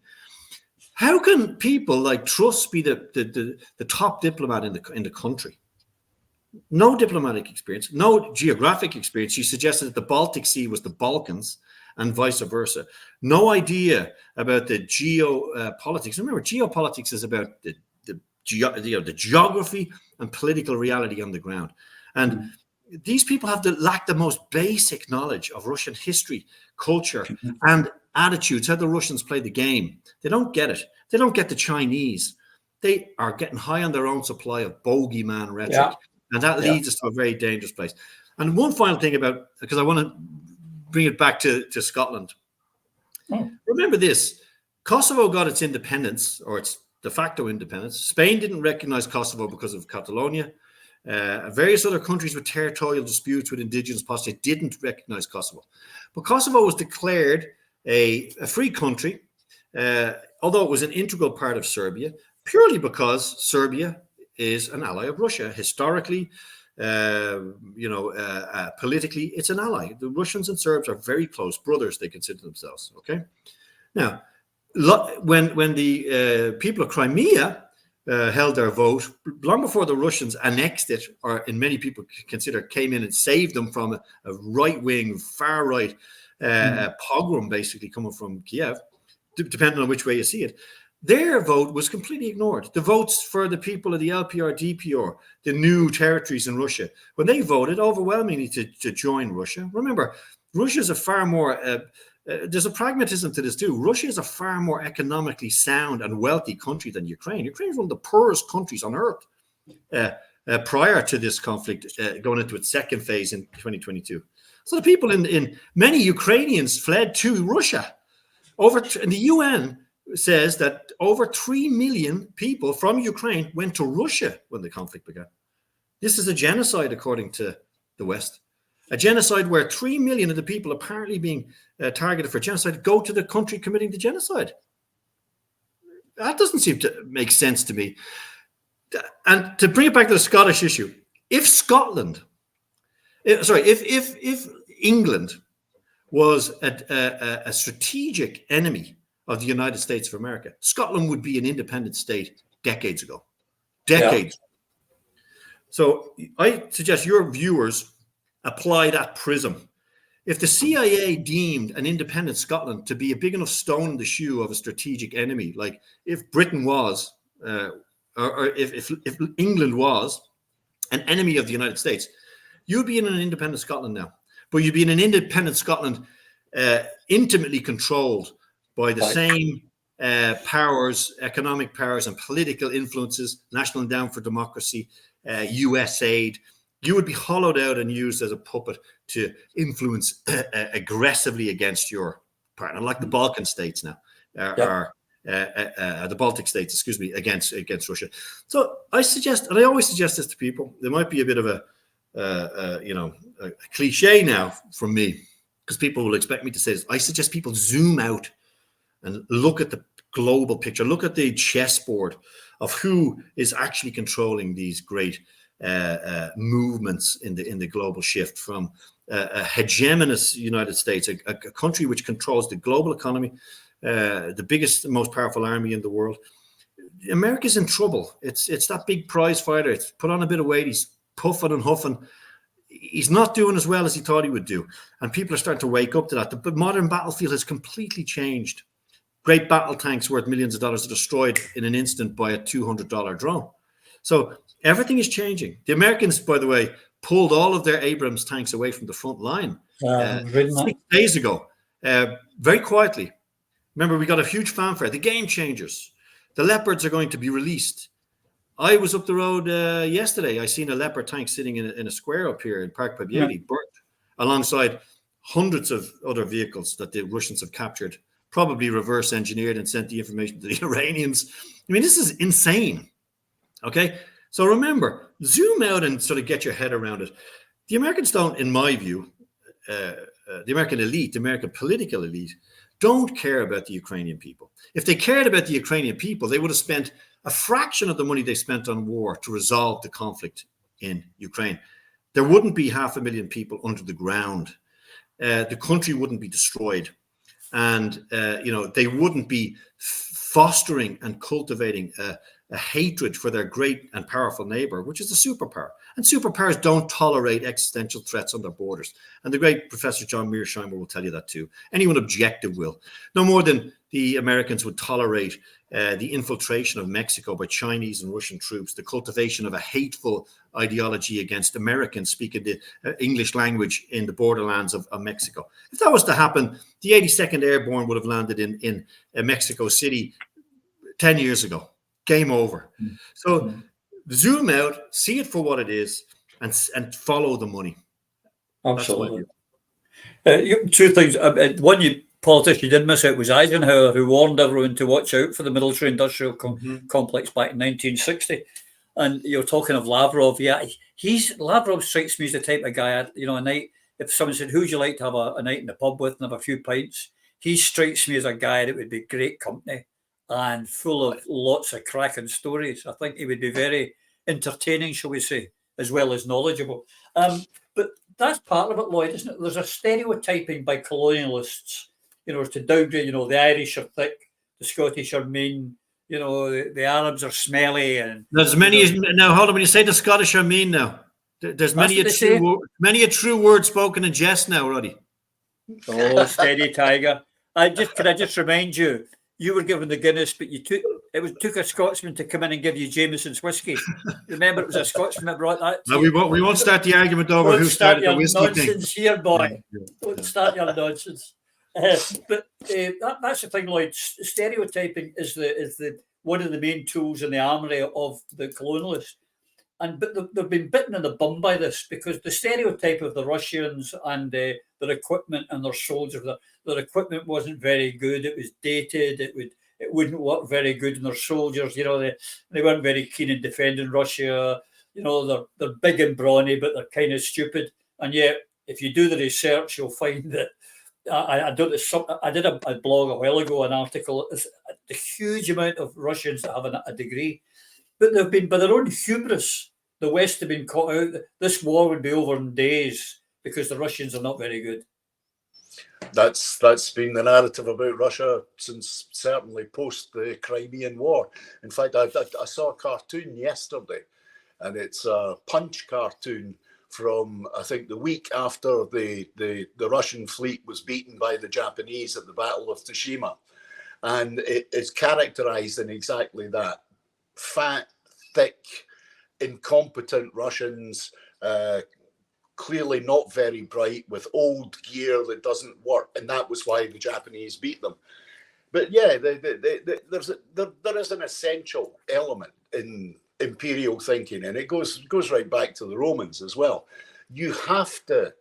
How can people like Truss be the top diplomat in the country? No diplomatic experience, no geographic experience. She suggested that the Baltic Sea was the Balkans and vice versa. No idea about the geopolitics. Remember, geopolitics is about the geography and political reality on the ground. And these people lack the most basic knowledge of Russian history, culture, and attitudes, how the Russians play the game. They don't get it. They don't get the Chinese. They are getting high on their own supply of bogeyman rhetoric. Yeah. And that leads us to a very dangerous place. And one final thing because I want to bring it back to Scotland. Remember this, Kosovo got its independence, or its de facto independence. Spain didn't recognize Kosovo because of Catalonia. Various other countries with territorial disputes with indigenous populations didn't recognize Kosovo. But Kosovo was declared a free country, although it was an integral part of Serbia, purely because Serbia is an ally of Russia. Historically, politically, it's an ally. The Russians and Serbs are very close brothers, they consider themselves, okay? Now, when the people of Crimea held their vote, long before the Russians annexed it, or in many people consider came in and saved them from a right-wing, far-right pogrom, basically coming from Kiev, depending on which way you see it, their vote was completely ignored. The votes for the people of the LPR, DPR, the new territories in Russia, when they voted overwhelmingly to join Russia. Remember, Russia is a far more, there's a pragmatism to this too. Russia is a far more economically sound and wealthy country than Ukraine. Ukraine is one of the poorest countries on earth prior to this conflict going into its second phase in 2022. So the people in many Ukrainians fled to Russia. And the UN says that over 3 million people from Ukraine went to Russia when the conflict began. This is a genocide, according to the West. A genocide where 3 million of the people apparently being targeted for genocide go to the country committing the genocide. That doesn't seem to make sense to me. And to bring it back to the Scottish issue, if England was a strategic enemy of the United States of America, Scotland would be an independent state decades ago. So I suggest your viewers apply that prism. If the CIA deemed an independent Scotland to be a big enough stone in the shoe of a strategic enemy, like if Britain was, or if England was an enemy of the United States, you'd be in an independent Scotland now. But you'd be in an independent Scotland intimately controlled by the same powers, economic powers and political influences, National Endowment for Democracy, US aid. You would be hollowed out and used as a puppet to influence aggressively against your partner, like the Balkan states now, or the Baltic states, excuse me, against Russia. So I suggest, and I always suggest this to people, there might be a bit of a cliche now from me, because people will expect me to say this. I suggest people zoom out and look at the global picture, look at the chessboard of who is actually controlling these great movements in the global shift from a hegemonous United States, a country which controls the global economy, the biggest, most powerful army in the world. America's in trouble. It's that big prize fighter. It's put on a bit of weight. He's puffing and huffing. He's not doing as well as he thought he would do. And people are starting to wake up to that. The modern battlefield has completely changed. Great battle tanks worth millions of dollars are destroyed in an instant by a $200 drone. So everything is changing. The Americans, by the way, pulled all of their Abrams tanks away from the front line 6 days ago, very quietly. Remember, we got a huge fanfare. The game changers. The Leopards are going to be released. I was up the road yesterday. I seen a Leopard tank sitting in a square up here in Park Pabieli, burnt, alongside hundreds of other vehicles that the Russians have captured, probably reverse engineered and sent the information to the Iranians. I mean, this is insane. Okay, so remember, zoom out and sort of get your head around it. The Americans don't, in my view, the American elite, the American political elite, don't care about the Ukrainian people. If they cared about the Ukrainian people, they would have spent a fraction of the money they spent on war to resolve the conflict in Ukraine. There wouldn't be 500,000 people under the ground. The country wouldn't be destroyed. And, they wouldn't be fostering and cultivating a hatred for their great and powerful neighbor, which is a superpower. And superpowers don't tolerate existential threats on their borders. And the great Professor John Mearsheimer will tell you that too. Anyone objective will. No more than the Americans would tolerate the infiltration of Mexico by Chinese and Russian troops, the cultivation of a hateful ideology against Americans speaking the English language in the borderlands of Mexico. If that was to happen, the 82nd Airborne would have landed in Mexico City 10 years ago. Game over. So zoom out, see it for what it is, and follow the money. Absolutely. Two things. One politician you did miss out was Eisenhower, who warned everyone to watch out for the military-industrial complex back in 1960. And you're talking of Lavrov. Yeah, Lavrov strikes me as the type of guy, a night, if someone said, who'd you like to have a night in the pub with and have a few pints? He strikes me as a guy that would be great company and full of lots of cracking stories. I think he would be very entertaining, shall we say, as well as knowledgeable. But that's part of it, Lloyd, isn't it? There's a stereotyping by colonialists, to downgrade, the Irish are thick, the Scottish are mean, the Arabs are smelly. And there's many, now hold on, when you say the Scottish are mean now, there's many a true word spoken in jest now, Roddy. Oh, steady tiger. Can I just remind you, you were given the Guinness, but it took a Scotsman to come in and give you Jameson's whiskey. Remember, it was a Scotsman that brought that. No, we won't start the argument over who started the whiskey nonsense thing. Here, boy. Don't start your nonsense. But that's the thing, Lloyd. Stereotyping is the one of the main tools in the armory of the colonialists. But they've been bitten in the bum by this, because the stereotype of the Russians and their equipment and their soldiers, their equipment wasn't very good. It was dated. It wouldn't work very good in their soldiers. They weren't very keen in defending Russia. They're big and brawny, but they're kind of stupid. And yet, if you do the research, you'll find that I did a blog a while ago, an article. It's a huge amount of Russians that have a degree. But they've been, by their own hubris, the West have been caught out. This war would be over in days because the Russians are not very good. That's been the narrative about Russia since certainly post the Crimean War. In fact, I saw a cartoon yesterday and it's a Punch cartoon from, I think, the week after the Russian fleet was beaten by the Japanese at the Battle of Tsushima. And it's characterized in exactly that. Fat, thick, incompetent Russians, clearly not very bright, with old gear that doesn't work. And that was why the Japanese beat them. But yeah, there is an essential element in imperial thinking, and it goes right back to the Romans as well. You have to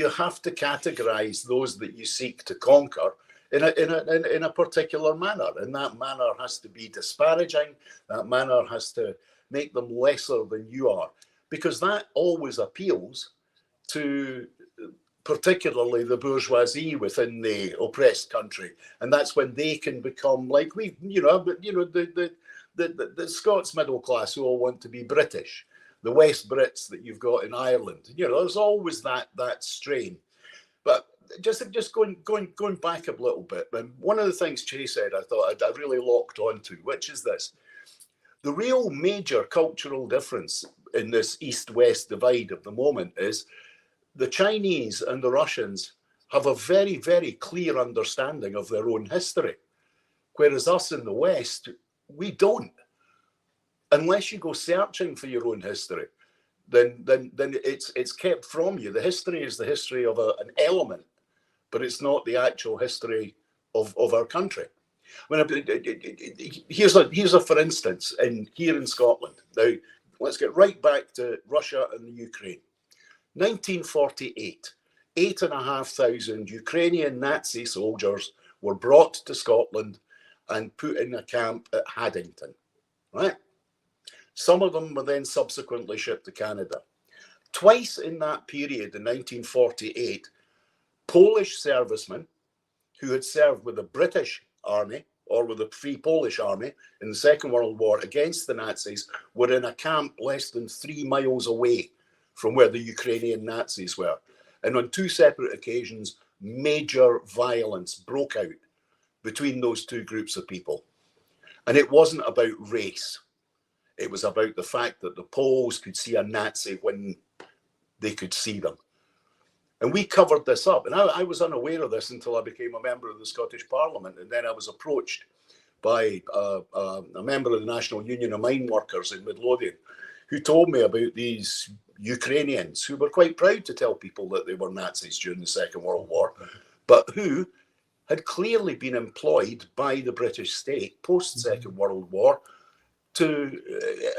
categorize those that you seek to conquer in a particular manner, and that manner has to be disparaging. That manner has to make them lesser than you are, because that always appeals to particularly the bourgeoisie within the oppressed country, and that's when they can become like the Scots middle class who all want to be British, the West Brits that you've got in Ireland. There's always that strain. But just going back a little bit, and one of the things Chay said, I thought I really locked onto, which is this: the real major cultural difference in this East-West divide of the moment is the Chinese and the Russians have a very, very clear understanding of their own history, whereas us in the West, we don't. Unless you go searching for your own history, then it's kept from you. The history is the history of an element, but it's not the actual history of our country. Here's a for instance here in Scotland. Now let's get right back to Russia and the Ukraine. 1948, 8,500 Ukrainian Nazi soldiers were brought to Scotland and put in a camp at Haddington, right? Some of them were then subsequently shipped to Canada. Twice in that period, in 1948, Polish servicemen who had served with the British Army or with the Free Polish Army in the Second World War against the Nazis were in a camp less than 3 miles away from where the Ukrainian Nazis were. And on 2 separate occasions, major violence broke out between those 2 groups of people. And it wasn't about race. It was about the fact that the Poles could see a Nazi when they could see them. And we covered this up. And I was unaware of this until I became a member of the Scottish Parliament. And then I was approached by a member of the National Union of Mine Workers in Midlothian, who told me about these Ukrainians who were quite proud to tell people that they were Nazis during the Second World War, but who had clearly been employed by the British state post-Second World War to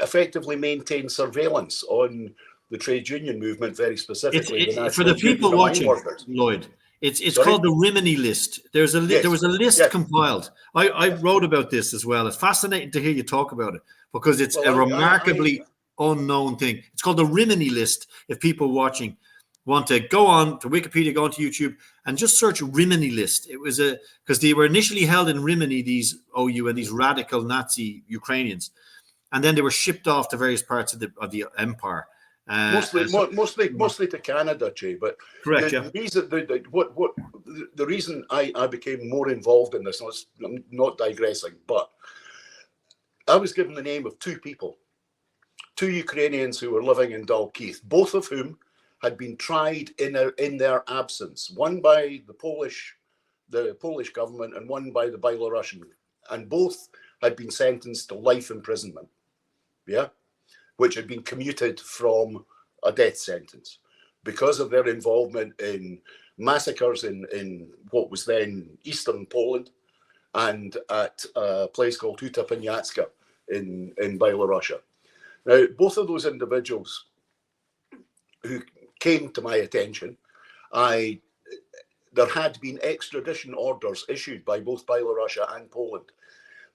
effectively maintain surveillance on the trade union movement, very specifically the for the people watching, Lloyd. It's called the Rimini list. There was a list compiled. I wrote about this as well. It's fascinating to hear you talk about it because it's a remarkably unknown thing. It's called the Rimini list. If people watching want to go on to Wikipedia, go on to YouTube, and just search Rimini list. It was because they were initially held in Rimini, these OU and these radical Nazi Ukrainians, and then they were shipped off to various parts of the empire. Mostly to Canada, Chay. But correct, the reason I became more involved in this, I'm not digressing, but I was given the name of 2 people, 2 Ukrainians who were living in Dalkeith, both of whom had been tried in their absence, one by the Polish government and one by the Belarusian, and both had been sentenced to life imprisonment, which had been commuted from a death sentence because of their involvement in massacres in what was then Eastern Poland and at a place called Huta Poniatska in Belarusia. Now, both of those individuals who came to my attention, there had been extradition orders issued by both Belarusia and Poland,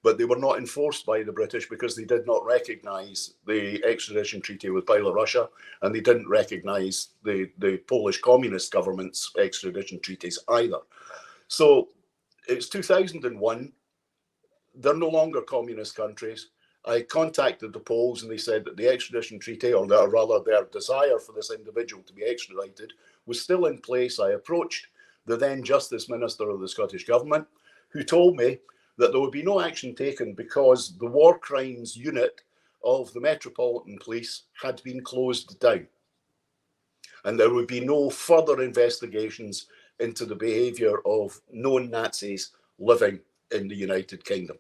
but they were not enforced by the British because they did not recognize the extradition treaty with Belarusia, and they didn't recognize the Polish communist government's extradition treaties either. So it's 2001. They're no longer communist countries. I contacted the Poles and they said that the extradition treaty, or rather their desire for this individual to be extradited, was still in place. I approached the then Justice Minister of the Scottish Government, who told me that there would be no action taken because the War Crimes Unit of the Metropolitan Police had been closed down, and there would be no further investigations into the behaviour of known Nazis living in the United Kingdom.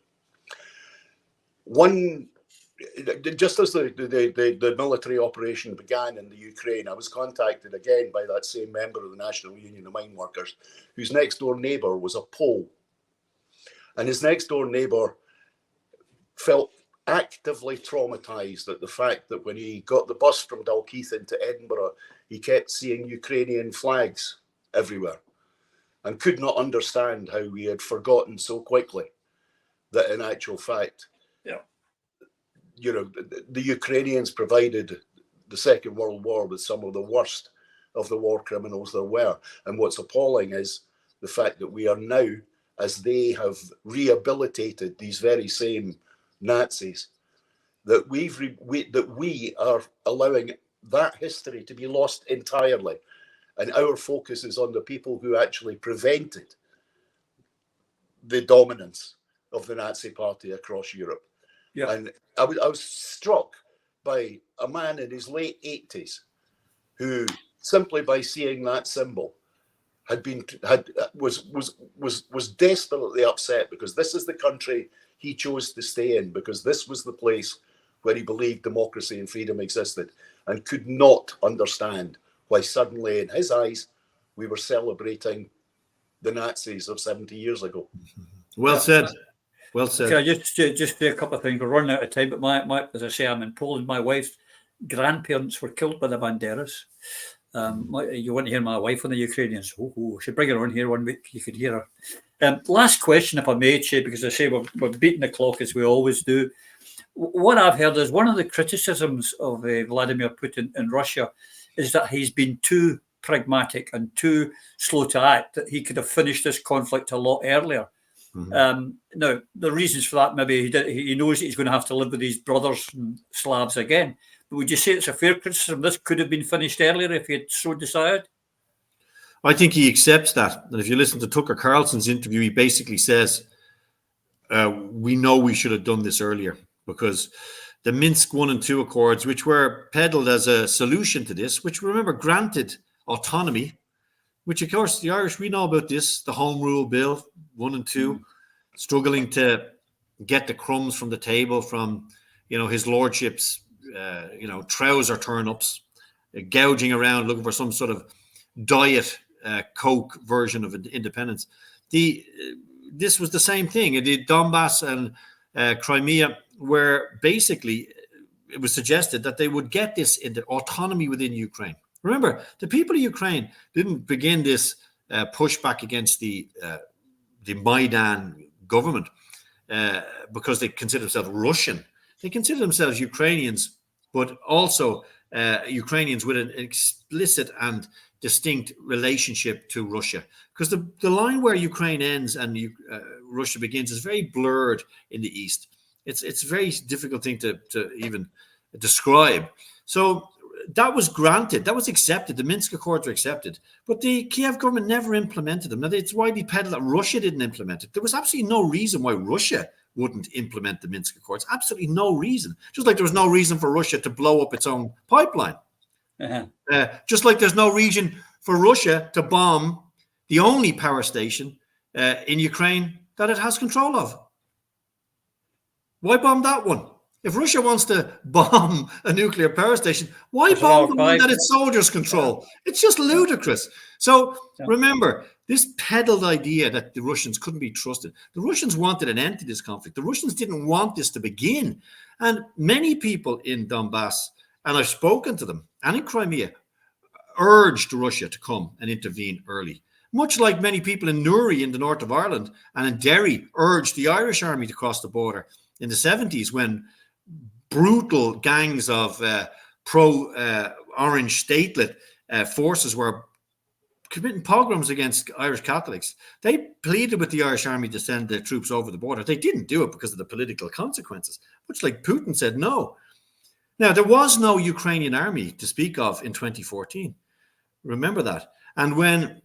Just as the military operation began in the Ukraine, I was contacted again by that same member of the National Union of Mine Workers, whose next door neighbour was a Pole. And his next door neighbour felt actively traumatised at the fact that when he got the bus from Dalkeith into Edinburgh, he kept seeing Ukrainian flags everywhere and could not understand how we had forgotten so quickly that in actual fact, you know, the Ukrainians provided the Second World War with some of the worst of the war criminals there were. And what's appalling is the fact that we are now, as they have rehabilitated these very same Nazis, that we are allowing that history to be lost entirely. And our focus is on the people who actually prevented the dominance of the Nazi Party across Europe. Yeah. And I was struck by a man in his late 80s who, simply by seeing that symbol, was desperately upset because this is the country he chose to stay in, because this was the place where he believed democracy and freedom existed, and could not understand why suddenly, in his eyes, we were celebrating the Nazis of 70 years ago. Well said. Well said. Can I just say a couple of things? We're running out of time, but my as I say, I'm in Poland. My wife's grandparents were killed by the Banderas. You want to hear my wife on the Ukrainians? Should bring her on here one week. You could hear her. Last question, if I may, Chay, because I say we're beating the clock as we always do. What I've heard is one of the criticisms of Vladimir Putin in Russia is that he's been too pragmatic and too slow to act, that he could have finished this conflict a lot earlier. Mm-hmm. Now, the reasons for that, maybe he knows that he's going to have to live with his brothers and Slavs again. But would you say it's a fair criticism? This could have been finished earlier if he had so decided? I think he accepts that. And if you listen to Tucker Carlson's interview, he basically says, we know we should have done this earlier, because the Minsk 1 and 2 accords, which were peddled as a solution to this, which, remember, granted autonomy, which, of course, the Irish, we know about this, the Home Rule Bill 1 and 2, struggling to get the crumbs from the table from, his lordship's, trouser turn-ups, gouging around, looking for some sort of diet Coke version of independence. This was the same thing. The Donbass and Crimea, where basically it was suggested that they would get this into autonomy within Ukraine. Remember, the people of Ukraine didn't begin this pushback against the Maidan government because they consider themselves Russian. They consider themselves Ukrainians, but also Ukrainians with an explicit and distinct relationship to Russia. Because the line where Ukraine ends and Russia begins is very blurred in the east. It's a very difficult thing to even describe. So that was granted, that was accepted. The Minsk Accords were accepted, but the Kiev government never implemented them. Now, it's widely peddled that Russia didn't implement it. There was absolutely no reason why Russia wouldn't implement the Minsk Accords. Absolutely no reason. Just like there was no reason for Russia to blow up its own pipeline. Uh-huh. Just like there's no reason for Russia to bomb the only power station in Ukraine that it has control of. Why bomb that one? If Russia wants to bomb a nuclear power station, why bomb the one that its soldiers control? It's just ludicrous. So remember, this peddled idea that the Russians couldn't be trusted. The Russians wanted an end to this conflict. The Russians didn't want this to begin. And many people in Donbass, and I've spoken to them, and in Crimea, urged Russia to come and intervene early. Much like many people in Newry in the north of Ireland and in Derry urged the Irish army to cross the border in the 70s when brutal gangs of pro-Orange statelet forces were committing pogroms against Irish Catholics. They pleaded with the Irish army to send their troops over the border. They didn't do it because of the political consequences, much like Putin said no. Now, there was no Ukrainian army to speak of in 2014. Remember that. And when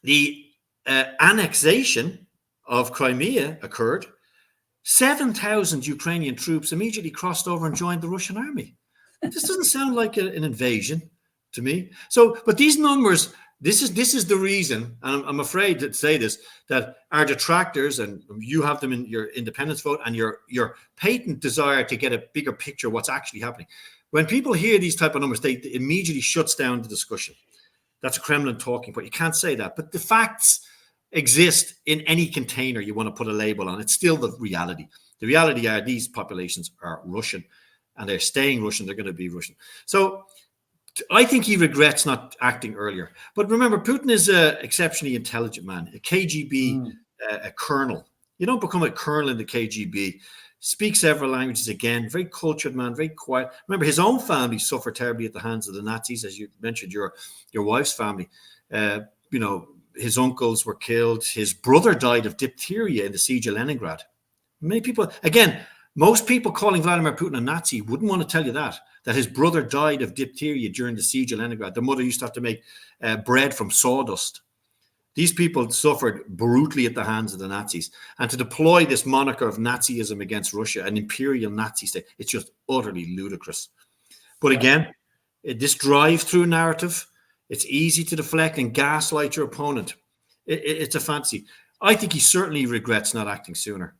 the annexation of Crimea occurred, 7,000 Ukrainian troops immediately crossed over and joined the Russian army. This doesn't sound like an invasion to me. So, but these numbers, this is the reason, and I'm afraid to say this, that our detractors, and you have them in your independence vote, and your patent desire to get a bigger picture of what's actually happening. When people hear these type of numbers, they immediately shuts down the discussion. That's a Kremlin talking point. You can't say that. But the facts exist in any container you want to put a label on. It's still the reality. The reality are these populations are Russian, and they're staying Russian. They're going to be Russian. So I think he regrets not acting earlier. But remember, Putin is an exceptionally intelligent man, a KGB a colonel. You don't become a colonel in the KGB. Speaks several languages again, very cultured man, very quiet. Remember, his own family suffered terribly at the hands of the Nazis, as you mentioned, your wife's family. His uncles were killed. His brother died of diphtheria in the siege of Leningrad. Most people calling Vladimir Putin a Nazi wouldn't want to tell you that his brother died of diphtheria during the siege of Leningrad. The mother used to have to make bread from sawdust. These people suffered brutally at the hands of the Nazis. And to deploy this moniker of Nazism against Russia, an imperial Nazi state, it's just utterly ludicrous. But again, this drive-through narrative, it's easy to deflect and gaslight your opponent. It's a fantasy. I think he certainly regrets not acting sooner.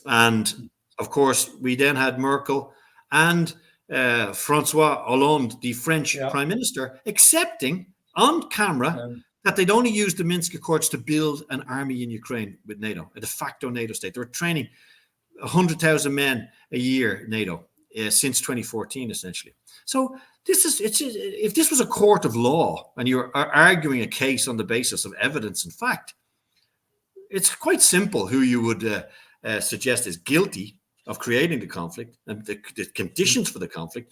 And of course, we then had Merkel and Francois Hollande, the French prime minister, accepting on camera that they'd only used the Minsk Accords to build an army in Ukraine with NATO, a de facto NATO state. They were training 100,000 men a year, NATO, since 2014, essentially. So if this was a court of law and you're arguing a case on the basis of evidence and fact, it's quite simple who you would suggest is guilty of creating the conflict and the conditions for the conflict.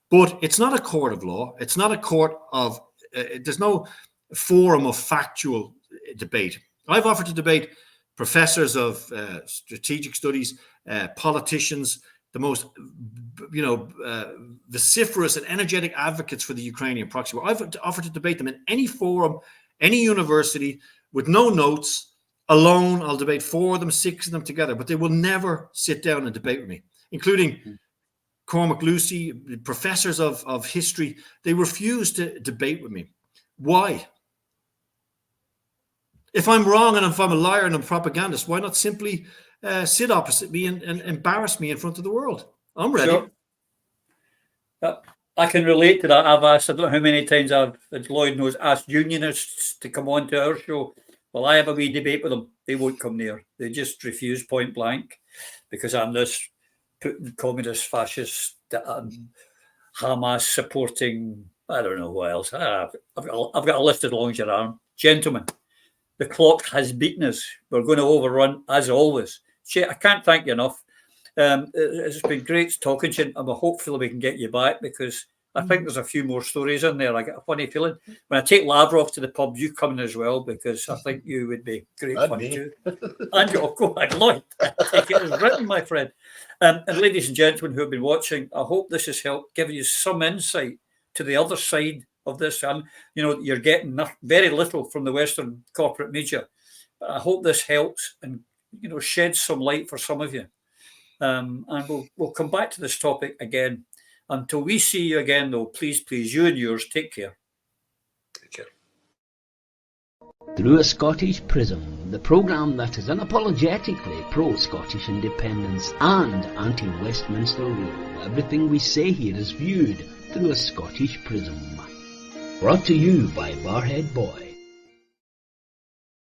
But it's not a court of law. It's not a court of, there's no forum of factual debate. I've offered to debate professors of strategic studies, politicians, the most, vociferous and energetic advocates for the Ukrainian proxy war. I've offered to debate them in any forum, any university, with no notes, alone. I'll debate 4 of them, 6 of them together, but they will never sit down and debate with me, including Cormac Lucy, professors of history. They refuse to debate with me. Why? If I'm wrong and if I'm a liar and a propagandist, why not simply sit opposite me and embarrass me in front of the world? I'm ready. Sure. I can relate to that. I've asked, I don't know how many times I've, as Lloyd knows, asked unionists to come on to our show. Well, I have a wee debate with them. They won't come near. They just refuse point blank because I'm this Putin communist fascist, Hamas supporting, I don't know what else. I've got a list as long as your arm. Gentlemen, the clock has beaten us. We're going to overrun as always. Chay, I can't thank you enough. It's been great talking to you, and hopefully we can get you back because I think there's a few more stories in there. I get a funny feeling. When I take Lavrov to the pub, you come in as well because I think you would be great fun too. And you'll go back, Lloyd. Take it as written, my friend. And ladies and gentlemen who have been watching, I hope this has helped give you some insight to the other side of this. And, you're getting very little from the Western corporate media. But I hope this helps and, sheds some light for some of you. And we'll come back to this topic again. Until we see you again, though, please, you and yours, take care. Take care. Through a Scottish Prism, the programme that is unapologetically pro-Scottish independence and anti-Westminster rule. Everything we say here is viewed through a Scottish prism. Brought to you by Barhead Boy.